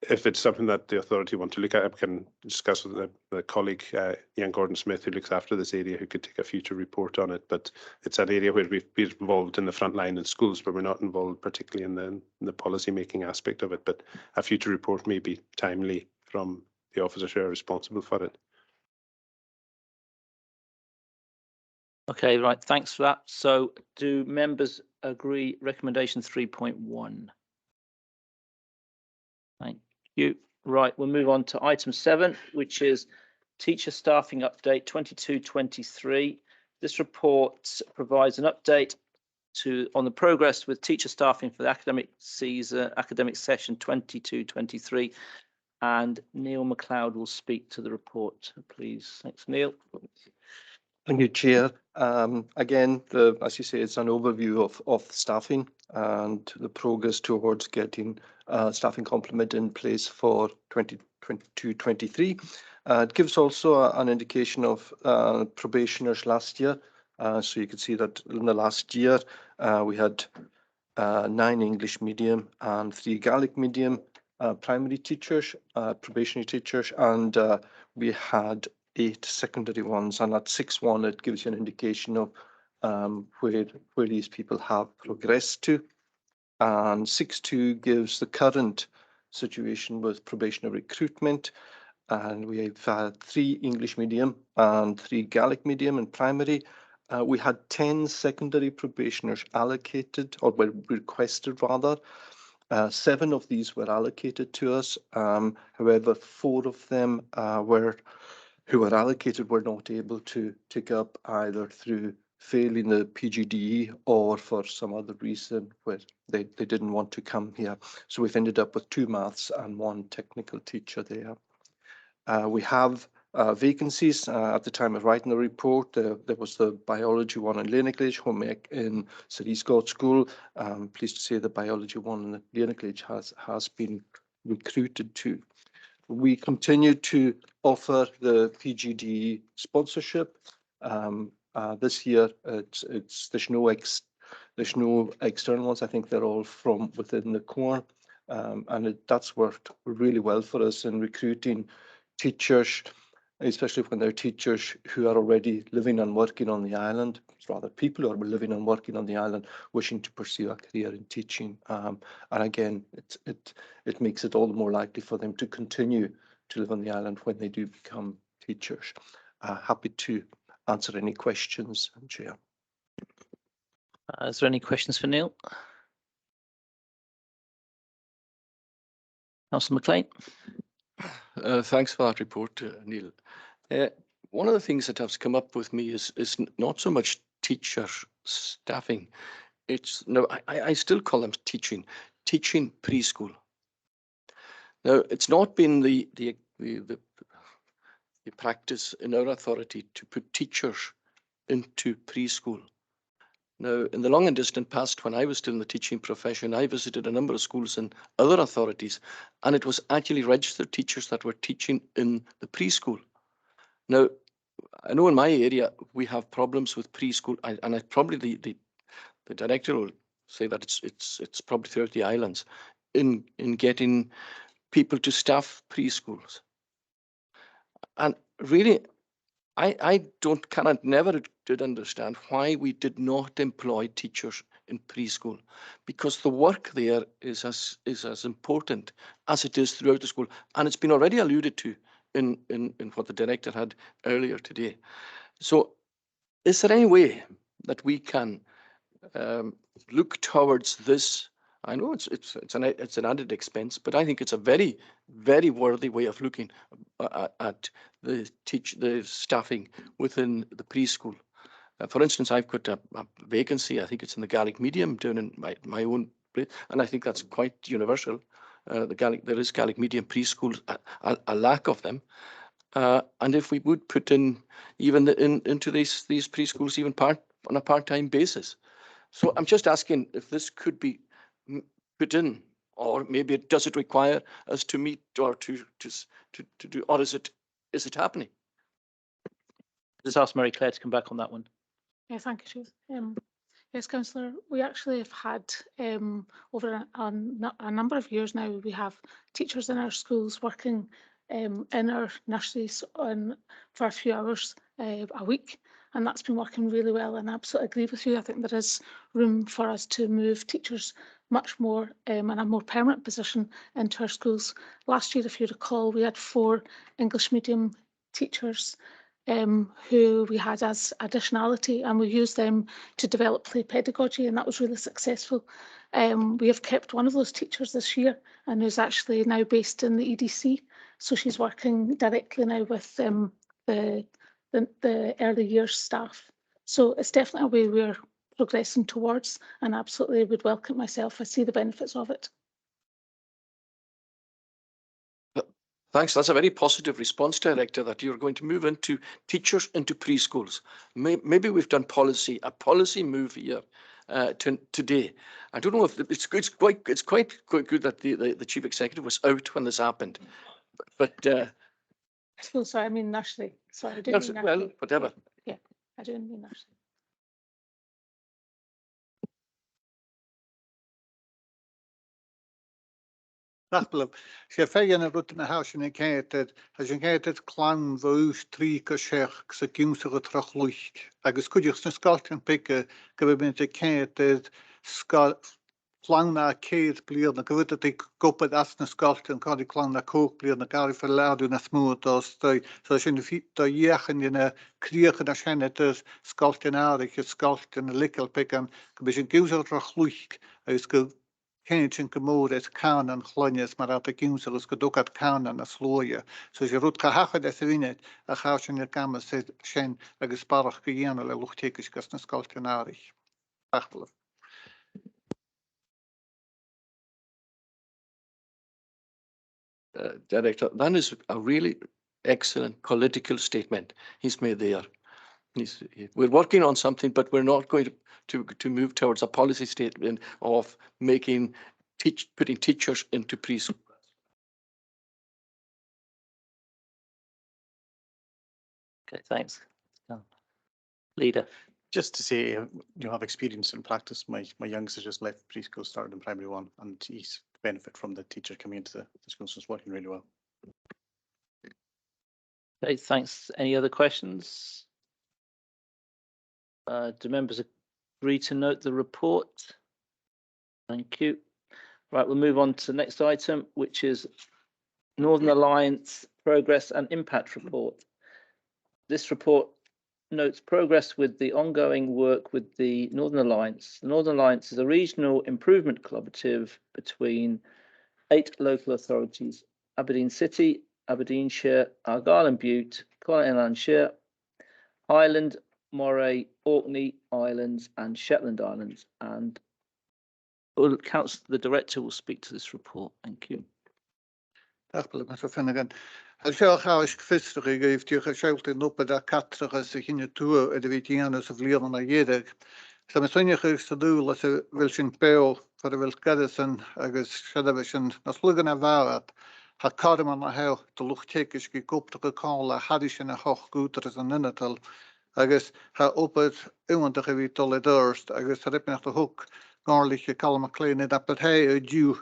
If it's something that the authority want to look at, I can discuss with the colleague, Ian Gordon-Smith, who looks after this area, who could take a future report on it. But it's an area where we've been involved in the front line in schools, but we're not involved particularly in the policy making aspect of it. But a future report may be timely from the officers who are responsible for it. Okay, right, thanks for that. So do members agree recommendation 3.1? Thank you. Right, we'll move on to item 7, which is teacher staffing update 22-23. This report provides an update on the progress with teacher staffing for the academic session 22-23. And Neil MacLeod will speak to the report, please. Thanks, Neil. Thank you, Chair. Again, as you say, it's an overview of staffing and the progress towards getting staffing complement in place for 2022-23. It gives also an indication of probationers last year. So you can see that in the last year, we had 9 English medium and 3 Gaelic medium primary teachers, probationary teachers, and we had 8 secondary ones, and at 6-1 it gives you an indication of where these people have progressed to, and 6-2 gives the current situation with probationary recruitment, and we've had 3 English medium and 3 Gaelic medium in primary. We had 10 secondary probationers allocated, or were requested rather. 7 of these were allocated to us. However, 4 of them who were allocated were not able to take up either through failing the PGDE or for some other reason where they didn't want to come here. So we've ended up with 2 maths and 1 technical teacher there. We have vacancies. At the time of writing the report, there was the biology one in Leonagledge, home ec in City Scott School. Pleased to say the biology one in Leonagledge has been recruited to. We continue to offer the PGDE sponsorship. This year, there's no external ones. I think they're all from within the core, and that's worked really well for us in recruiting teachers, especially when they're teachers who are already living and working on the island. It's rather people who are living and working on the island wishing to pursue a career in teaching. And again, it makes it all the more likely for them to continue to live on the island when they do become teachers. Happy to answer any questions, Chair. Is there any questions for Neil? Councillor McLean. Thanks for that report, Neil. One of the things that has come up with me is not so much teacher staffing. It's no, I still call them teaching preschool. Now, it's not been the practice in our authority to put teachers into preschool. Now, in the long and distant past, when I was still in the teaching profession, I visited a number of schools in other authorities, and it was actually registered teachers that were teaching in the preschool. Now, I know in my area we have problems with preschool, and I probably the director will say that it's probably throughout the islands in getting people to staff preschools. And really, I never did understand why we did not employ teachers in preschool, because the work there is as important as it is throughout the school. And it's been already alluded to in what the director had earlier today. So is there any way that we can look towards this? I know it's an added expense, but I think it's a very, very worthy way of looking at the staffing within the preschool. For instance, I've got a vacancy. I think it's in the Gaelic medium down in my own place, and I think that's quite universal. There is Gaelic medium preschools, a lack of them, and if we would put in even into these preschools even on a part-time basis. So I'm just asking if this could be put in, or maybe does it require us to meet or to do, or is it happening? Just ask Mary Claire to come back on that one. Yeah, thank you, Chair. Yes, Councillor, we actually have had over a number of years now, we have teachers in our schools working in our nurseries for a few hours a week, and that's been working really well. And I absolutely agree with you. I think there is room for us to move teachers much more in a more permanent position into our schools. Last year, if you recall, we had 4 English medium teachers who we had as additionality, and we used them to develop play pedagogy, and that was really successful. We have kept one of those teachers this year, and who's actually now based in the EDC, so she's working directly now with the early years staff. So it's definitely a way we're progressing towards, and absolutely would welcome myself. I see the benefits of it. Thanks. That's a very positive response, Director, that you're going to move teachers into preschools. Maybe we've done a policy move here today. I don't know if it's quite good that the Chief Executive was out when this happened, but. So sorry, I mean nursery. Sorry, I didn't mean nursery. Well, whatever. Yeah, I didn't mean nursery. Nachbelum. Sé fé na rut na haus in kéted, has in kéted klang vús 3 go sech sa giúsa go troch lucht. Agus kudiach na skalten pikke, go bin te kéted klang na kéid blier na go te gopad as na skalten kadi klang na kook blier na gari verladu na smooth os so sin da jechen in a kriege na sennetes skalten aardig skalten likkel pikken, go bin giúsa troch lucht, agus go Kenitsin gymwr es can an chlonias mar at y giwsel ys gydwgad can an a slóia. So si rwyd cahachad es y funud a chawsin i'r gamas sydd sien agos barach gygianol e lwch tegis gas na sgaltian arich. Bachblyf. Director, that is a really excellent political statement he's made there. We're working on something, but we're not going to move towards a policy statement of putting teachers into preschool. Okay, thanks. Leader. Just to say, you have experience in practice. My youngster just left preschool, started in primary 1, and he's benefit from the teacher coming into the school, so it's working really well. Okay, thanks. Any other questions? Do members agree to note the report? Thank you. Right, we'll move on to the next item, which is Northern Alliance Progress and Impact Report. This report notes progress with the ongoing work with the Northern Alliance. The Northern Alliance is a regional improvement collaborative between 8 local authorities: Aberdeen City, Aberdeenshire, Argyll and Bute, Connaught and Lancashire, Highland, Moray, Orkney Islands and Shetland Islands. And the Director will speak to this report. Thank you. Bachblyf, Mr. Finnegan. Als je gauws gevestigd heeft, je gezegd in op de kateren zich in het toe, de Witianus of Leon naar Jeder. Ze zijn je te doen, als ze wil zijn peel voor de wilkadesen, als ze naar slugen naar waarheid. Ha karman naar heel de luchttekens gekoopt gekalen, hadden ze een hoog goederen en in het al. Agus ha op het iemand die wie tolle dorst, agus heb naar de hoek. gáirliche calma léine da bet he dú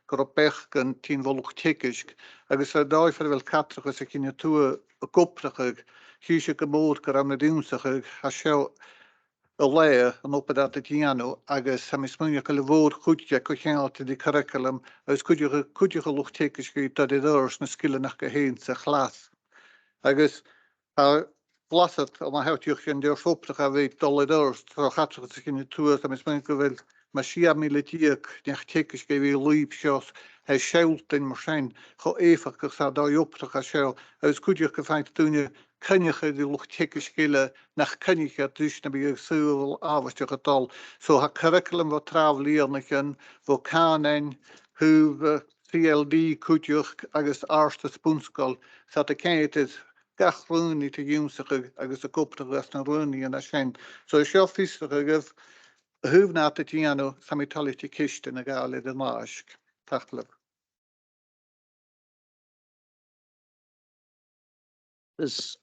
gur bech gan tí volch tiisk, agus dáifar bhfuil catracha sa cinenne tú a gopracha híise go mód gur am na dúnsacha a seo a lé an opad tíanú agus sam is muine go le bhór chuide go cheáta dí curriculum agus chuide go lucht tiisk go dat dós na skille nach go héin sa chlas. Agus blasad a ma heúch an deir fóptach a bheith $, tro chatracha sa cinenne tú sam is muine go bhfuil ma siam militíag nech tiisk go bhí luib seos he seult in mar sein cho éfach go sa dá optrach a seo agus chuide go feint dúne cynniche die lucht tikke skille nach cynniche dus na bí súil áhaiste gedal. So ha curriculum wat traflíarnichen, vo canin, hu CLD kuúch agus áste spoonskol, sa de kéit is gach runni te júmsige agus a kopte rest na runni an a sein. So is seo fiistere gef húfna te tíano samitalití kiste na gále de máisk. Tachtlep. There's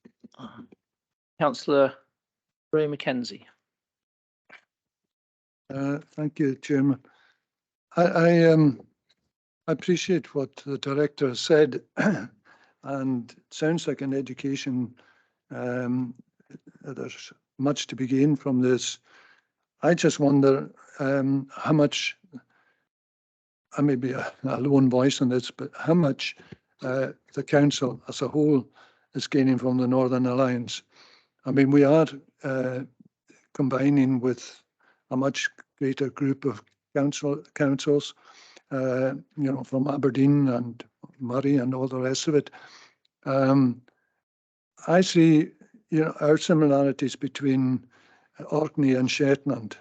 Councillor Ray McKenzie. Thank you, Chairman. I appreciate what the director has said, and it sounds like an education. There's much to be gained from this. I just wonder how much. I may be a lone voice on this, but how much the council as a whole is gaining from the Northern Alliance. I mean, we are combining with a much greater group of councils, you know, from Aberdeen and Murray and all the rest of it. I see, you know, our similarities between Orkney and Shetland,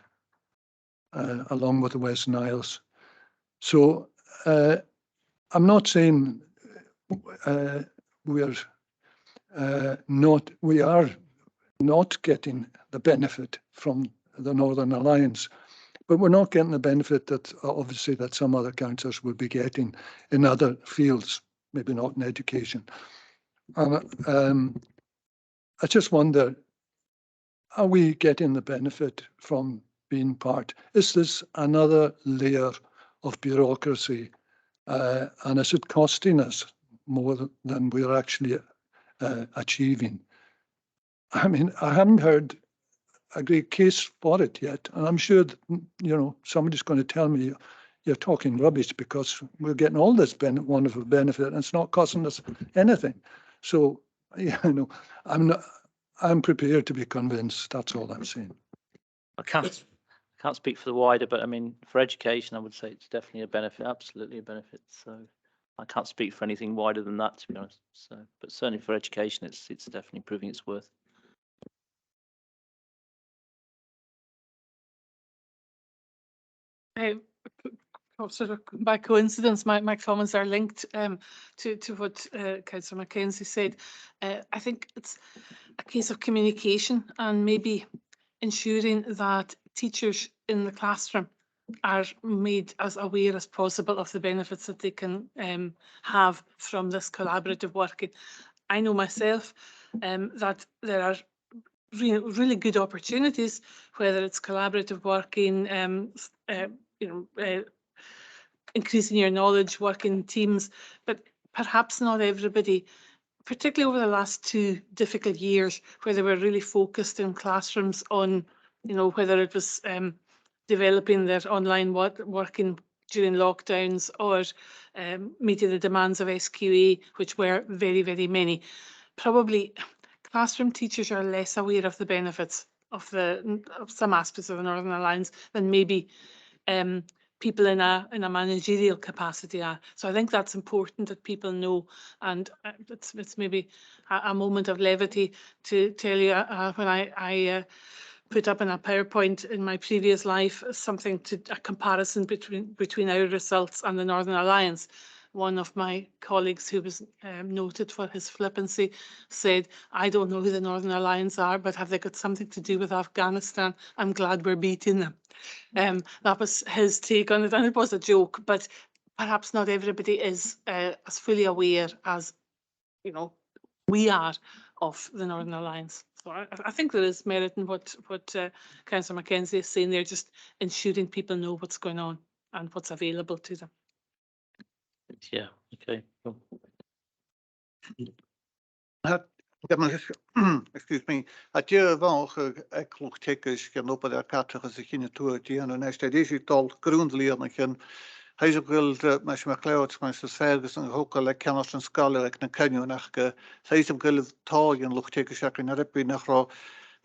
along with the Western Isles. So I'm not saying we are not getting the benefit from the Northern Alliance, but we're not getting the benefit that obviously that some other councils will be getting in other fields, maybe not in education. And I just wonder, are we getting the benefit from being part? Is this another layer of bureaucracy, and is it costing us more than we're actually achieving? I mean, I haven't heard a great case for it yet, and I'm sure that, you know, somebody's going to tell me you're talking rubbish because we're getting all this wonderful benefit and it's not costing us anything. So, you know, I'm prepared to be convinced. That's all I'm saying. I can't speak for the wider, but I mean, for education, I would say it's definitely a benefit, absolutely a benefit. So I can't speak for anything wider than that, to be honest. So, but certainly for education, it's definitely proving its worth. Sort of by coincidence, my comments are linked to what Councillor McKenzie said. I think it's a case of communication and maybe ensuring that teachers in the classroom are made as aware as possible of the benefits that they can have from this collaborative working. I know myself that there are really good opportunities, whether it's collaborative working, increasing your knowledge, working in teams, but perhaps not everybody, particularly over the last 2 difficult years, where they were really focused in classrooms on, you know, whether it was developing their online working during lockdowns or meeting the demands of SQA, which were very, very many. Probably classroom teachers are less aware of the benefits of some aspects of the Northern Alliance than maybe people in a managerial capacity are. So I think that's important that people know, and it's maybe a moment of levity to tell you when I put up in a PowerPoint in my previous life a comparison between our results and the Northern Alliance. One of my colleagues, who was noted for his flippancy, said, "I don't know who the Northern Alliance are, but have they got something to do with Afghanistan? I'm glad we're beating them." That was his take on it, and it was a joke, but perhaps not everybody is as fully aware as, you know, we are of the Northern Alliance. So I think there is merit in what Councillor Mackenzie is saying there, just ensuring people know what's going on and what's available to them. Yeah, okay. Cool. Excuse me, a dé bhach ag clúch teikis gan op ar catachas a chinine túirtí an neist dal grúnlíarna chin heidir goil meis me cléirt me sa fégus an hoca le ceannas an scaile ag na ceniu nach go séisam goil tá an luch teikis ag na ripí nach rá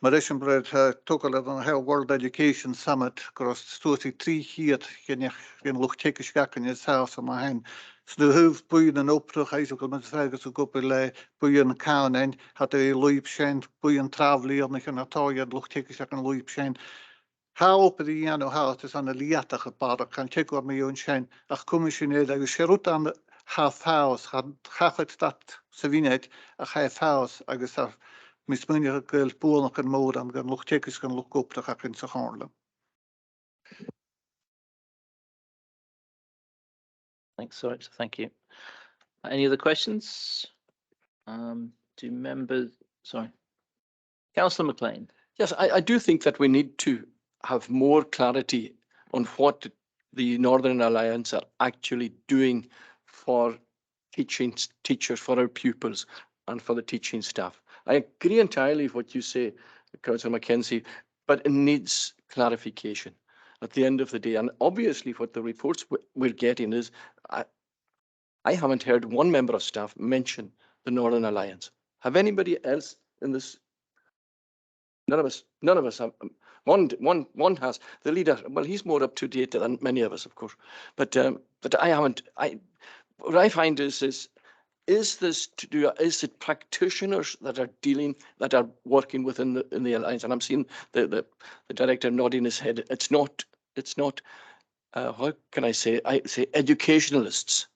mar is an bred tugal an Health World Education Summit gros stúti 3 hiad gin luch teikis gacan is house am hen. Snu húf buin an optrach heidir go man fégus a gopa le buin cáin hat é luip sin buin traflíarna an atáiad luch teikis ag an luip sin. Há op í an hat is an a liatach a bar kan te go méún sin ach comisiné agus sérút an ha fás chafet dat sa vinet a cha fás agus ar mis muine goil búnach an mód an gan luch teikis gan luch optrach ag in sa hále. Thanks, sorry, thank you. Any other questions? Do members, sorry. Councillor McLean. Yes, I do think that we need to have more clarity on what the Northern Alliance are actually doing for teachers, for our pupils and for the teaching staff. I agree entirely with what you say, Councillor Mackenzie, but it needs clarification at the end of the day. And obviously what the reports we're getting is, I haven't heard one member of staff mention the Northern Alliance. Have anybody else in this? None of us have. One has. The leader, well, he's more up to date than many of us, of course. But I haven't. What I find is this to do? Is it practitioners that are working within the alliance? And I'm seeing the director nodding his head. It's not. How can I say? I say educationalists.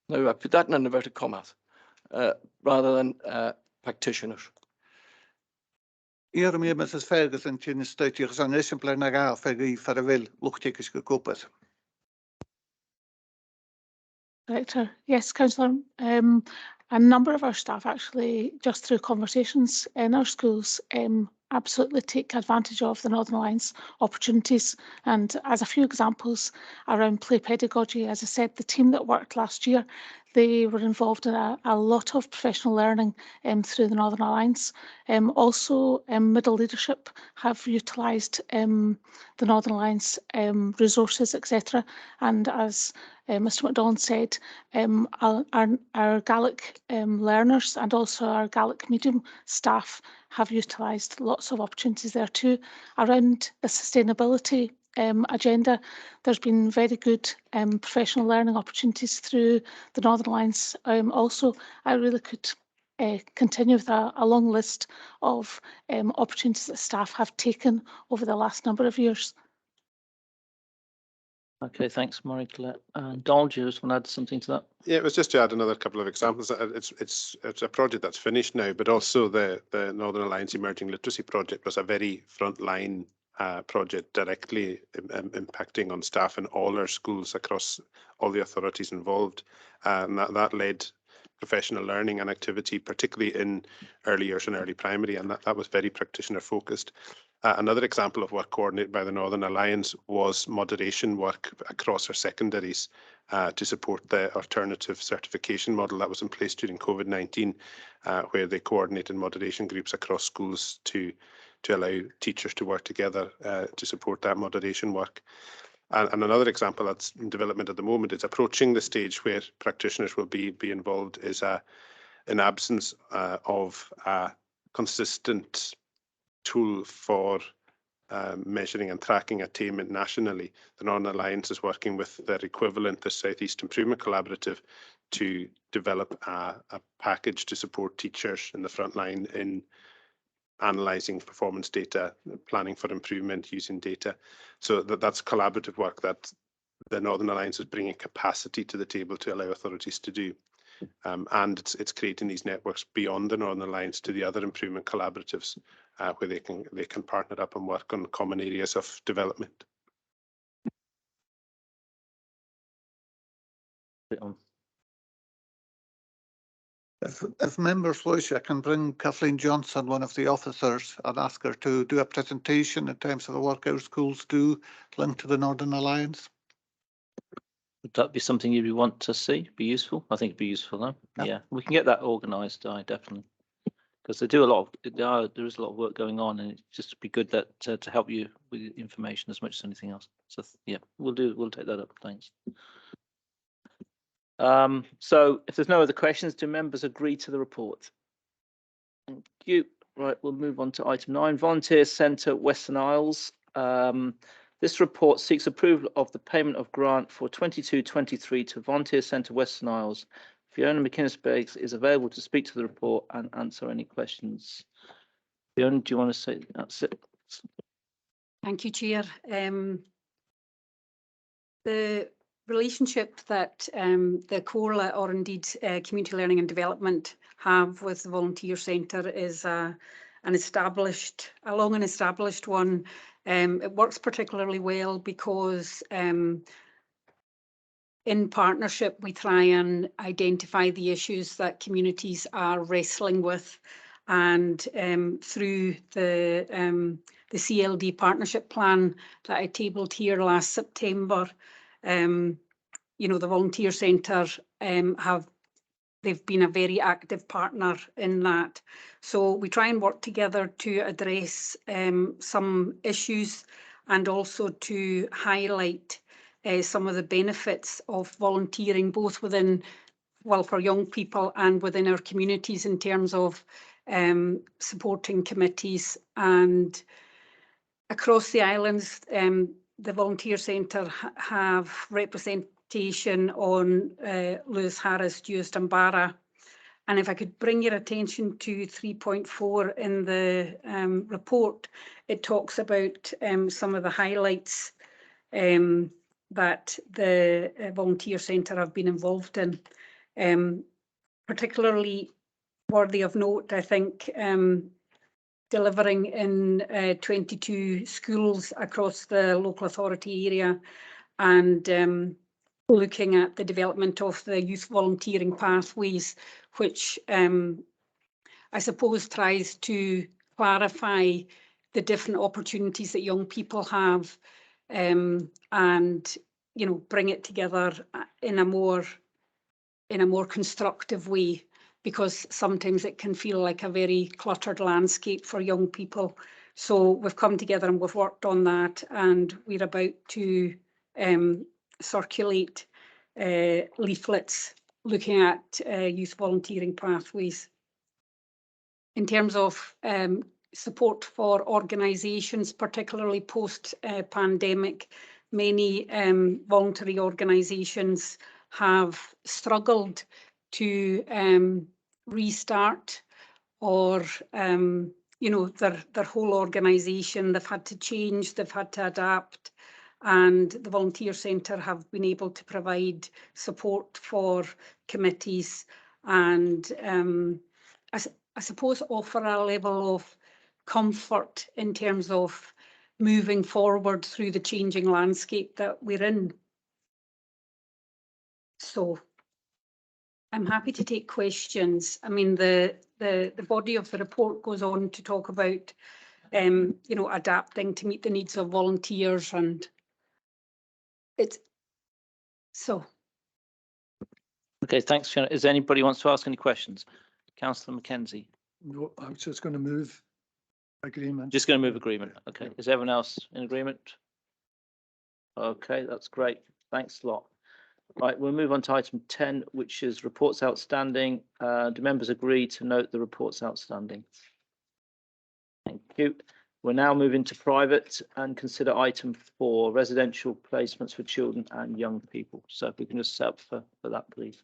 Now I put that in inverted commas, rather than practitioners. Iar mé Mrs. Ferguson tin stoitiach an exemplar na ga fegi farvel luchtekis go kopet. Director, yes, Councillor. A number of our staff actually, just through conversations in our schools, absolutely take advantage of the Northern Alliance opportunities. And as a few examples around play pedagogy, as I said, the team that worked last year, they were involved in a lot of professional learning through the Northern Alliance. Also, middle leadership have utilised the Northern Alliance resources, etc. And as Mr. McDonald said, our Gaelic learners and also our Gaelic medium staff have utilised lots of opportunities there too. Around the sustainability agenda, there's been very good professional learning opportunities through the Northern Alliance. Also, I really could continue with a long list of opportunities that staff have taken over the last number of years. Okay, thanks, Marie-Claire. Donald, do you just want to add something to that? Yeah, it was just to add another couple of examples. It's a project that's finished now, but also the Northern Alliance Emerging Literacy Project was a very frontline project directly impacting on staff in all our schools across all the authorities involved. And that led professional learning and activity, particularly in early years and early primary, and that was very practitioner focused. Another example of work coordinated by the Northern Alliance was moderation work across our secondaries to support the alternative certification model that was in place during COVID-19, where they coordinated moderation groups across schools to allow teachers to work together to support that moderation work. And another example that's in development at the moment is approaching the stage where practitioners will be involved is in absence of a consistent tool for measuring and tracking attainment nationally. The Northern Alliance is working with their equivalent, the South East Improvement Collaborative, to develop a package to support teachers in the front line in analysing performance data, planning for improvement using data. So that's collaborative work that the Northern Alliance is bringing capacity to the table to allow authorities to do. And it's creating these networks beyond the Northern Alliance to the other improvement collaboratives where they can partner up and work on common areas of development. If members wish, I can bring Kathleen Johnson, one of the officers, and ask her to do a presentation in terms of the work our schools do linked to the Northern Alliance. Would that be something you want to see? Be useful? I think it'd be useful, though. Yeah. Yeah, we can get that organised, definitely. Because they do a lot of, there is a lot of work going on, and it just be good that to help you with information as much as anything else. So yeah, we'll take that up. Thanks. So if there's no other questions, do members agree to the report? Thank you. Right, we'll move on to item 9, Volunteer Centre Western Isles. This report seeks approval of the payment of grant for 22-23 to Volunteer Centre Western Isles. Fiona McInnes-Beggs is available to speak to the report and answer any questions. Fiona, do you want to say that's it? Thank you, Chair. The relationship that the CORLA, or indeed Community Learning and Development, have with the Volunteer Centre is a long and established one. It works particularly well because in partnership we try and identify the issues that communities are wrestling with, and through the CLD partnership plan that I tabled here last September, you know, the Volunteer Centre they've been a very active partner in that. So we try and work together to address some issues, and also to highlight some of the benefits of volunteering, both within, well, for young people and within our communities, in terms of supporting committees. And across the islands, the Volunteer Centre have representation on Lewis, Harris, Dewsbury and Barra. And if I could bring your attention to 3.4 in the report, it talks about some of the highlights that the Volunteer Centre have been involved in. Particularly worthy of note, I think, delivering in 22 schools across the local authority area, and looking at the development of the youth volunteering pathways, which I suppose tries to clarify the different opportunities that young people have, and, you know, bring it together in a more constructive way, because sometimes it can feel like a very cluttered landscape for young people. So we've come together and we've worked on that, and we're about to circulate leaflets looking at youth volunteering pathways. In terms of support for organisations, particularly post-pandemic, many voluntary organisations have struggled to restart, or you know, their whole organisation. They've had to change, they've had to adapt, and the Volunteer Centre have been able to provide support for committees, and I suppose offer a level of comfort in terms of moving forward through the changing landscape that we're in. So I'm happy to take questions. I mean, the body of the report goes on to talk about, you know, adapting to meet the needs of volunteers, and it's so. Okay, thanks, Fiona. Is anybody wants to ask any questions? Councillor Mackenzie. No, I was just going to move agreement. Just going to move agreement. Okay. Is everyone else in agreement? Okay, that's great. Thanks a lot. Right, we'll move on to item 10, which is reports outstanding. Do members agree to note the reports outstanding? Thank you. We're now moving to private and consider item 4, residential placements for children and young people. So if we can just set up for that, please.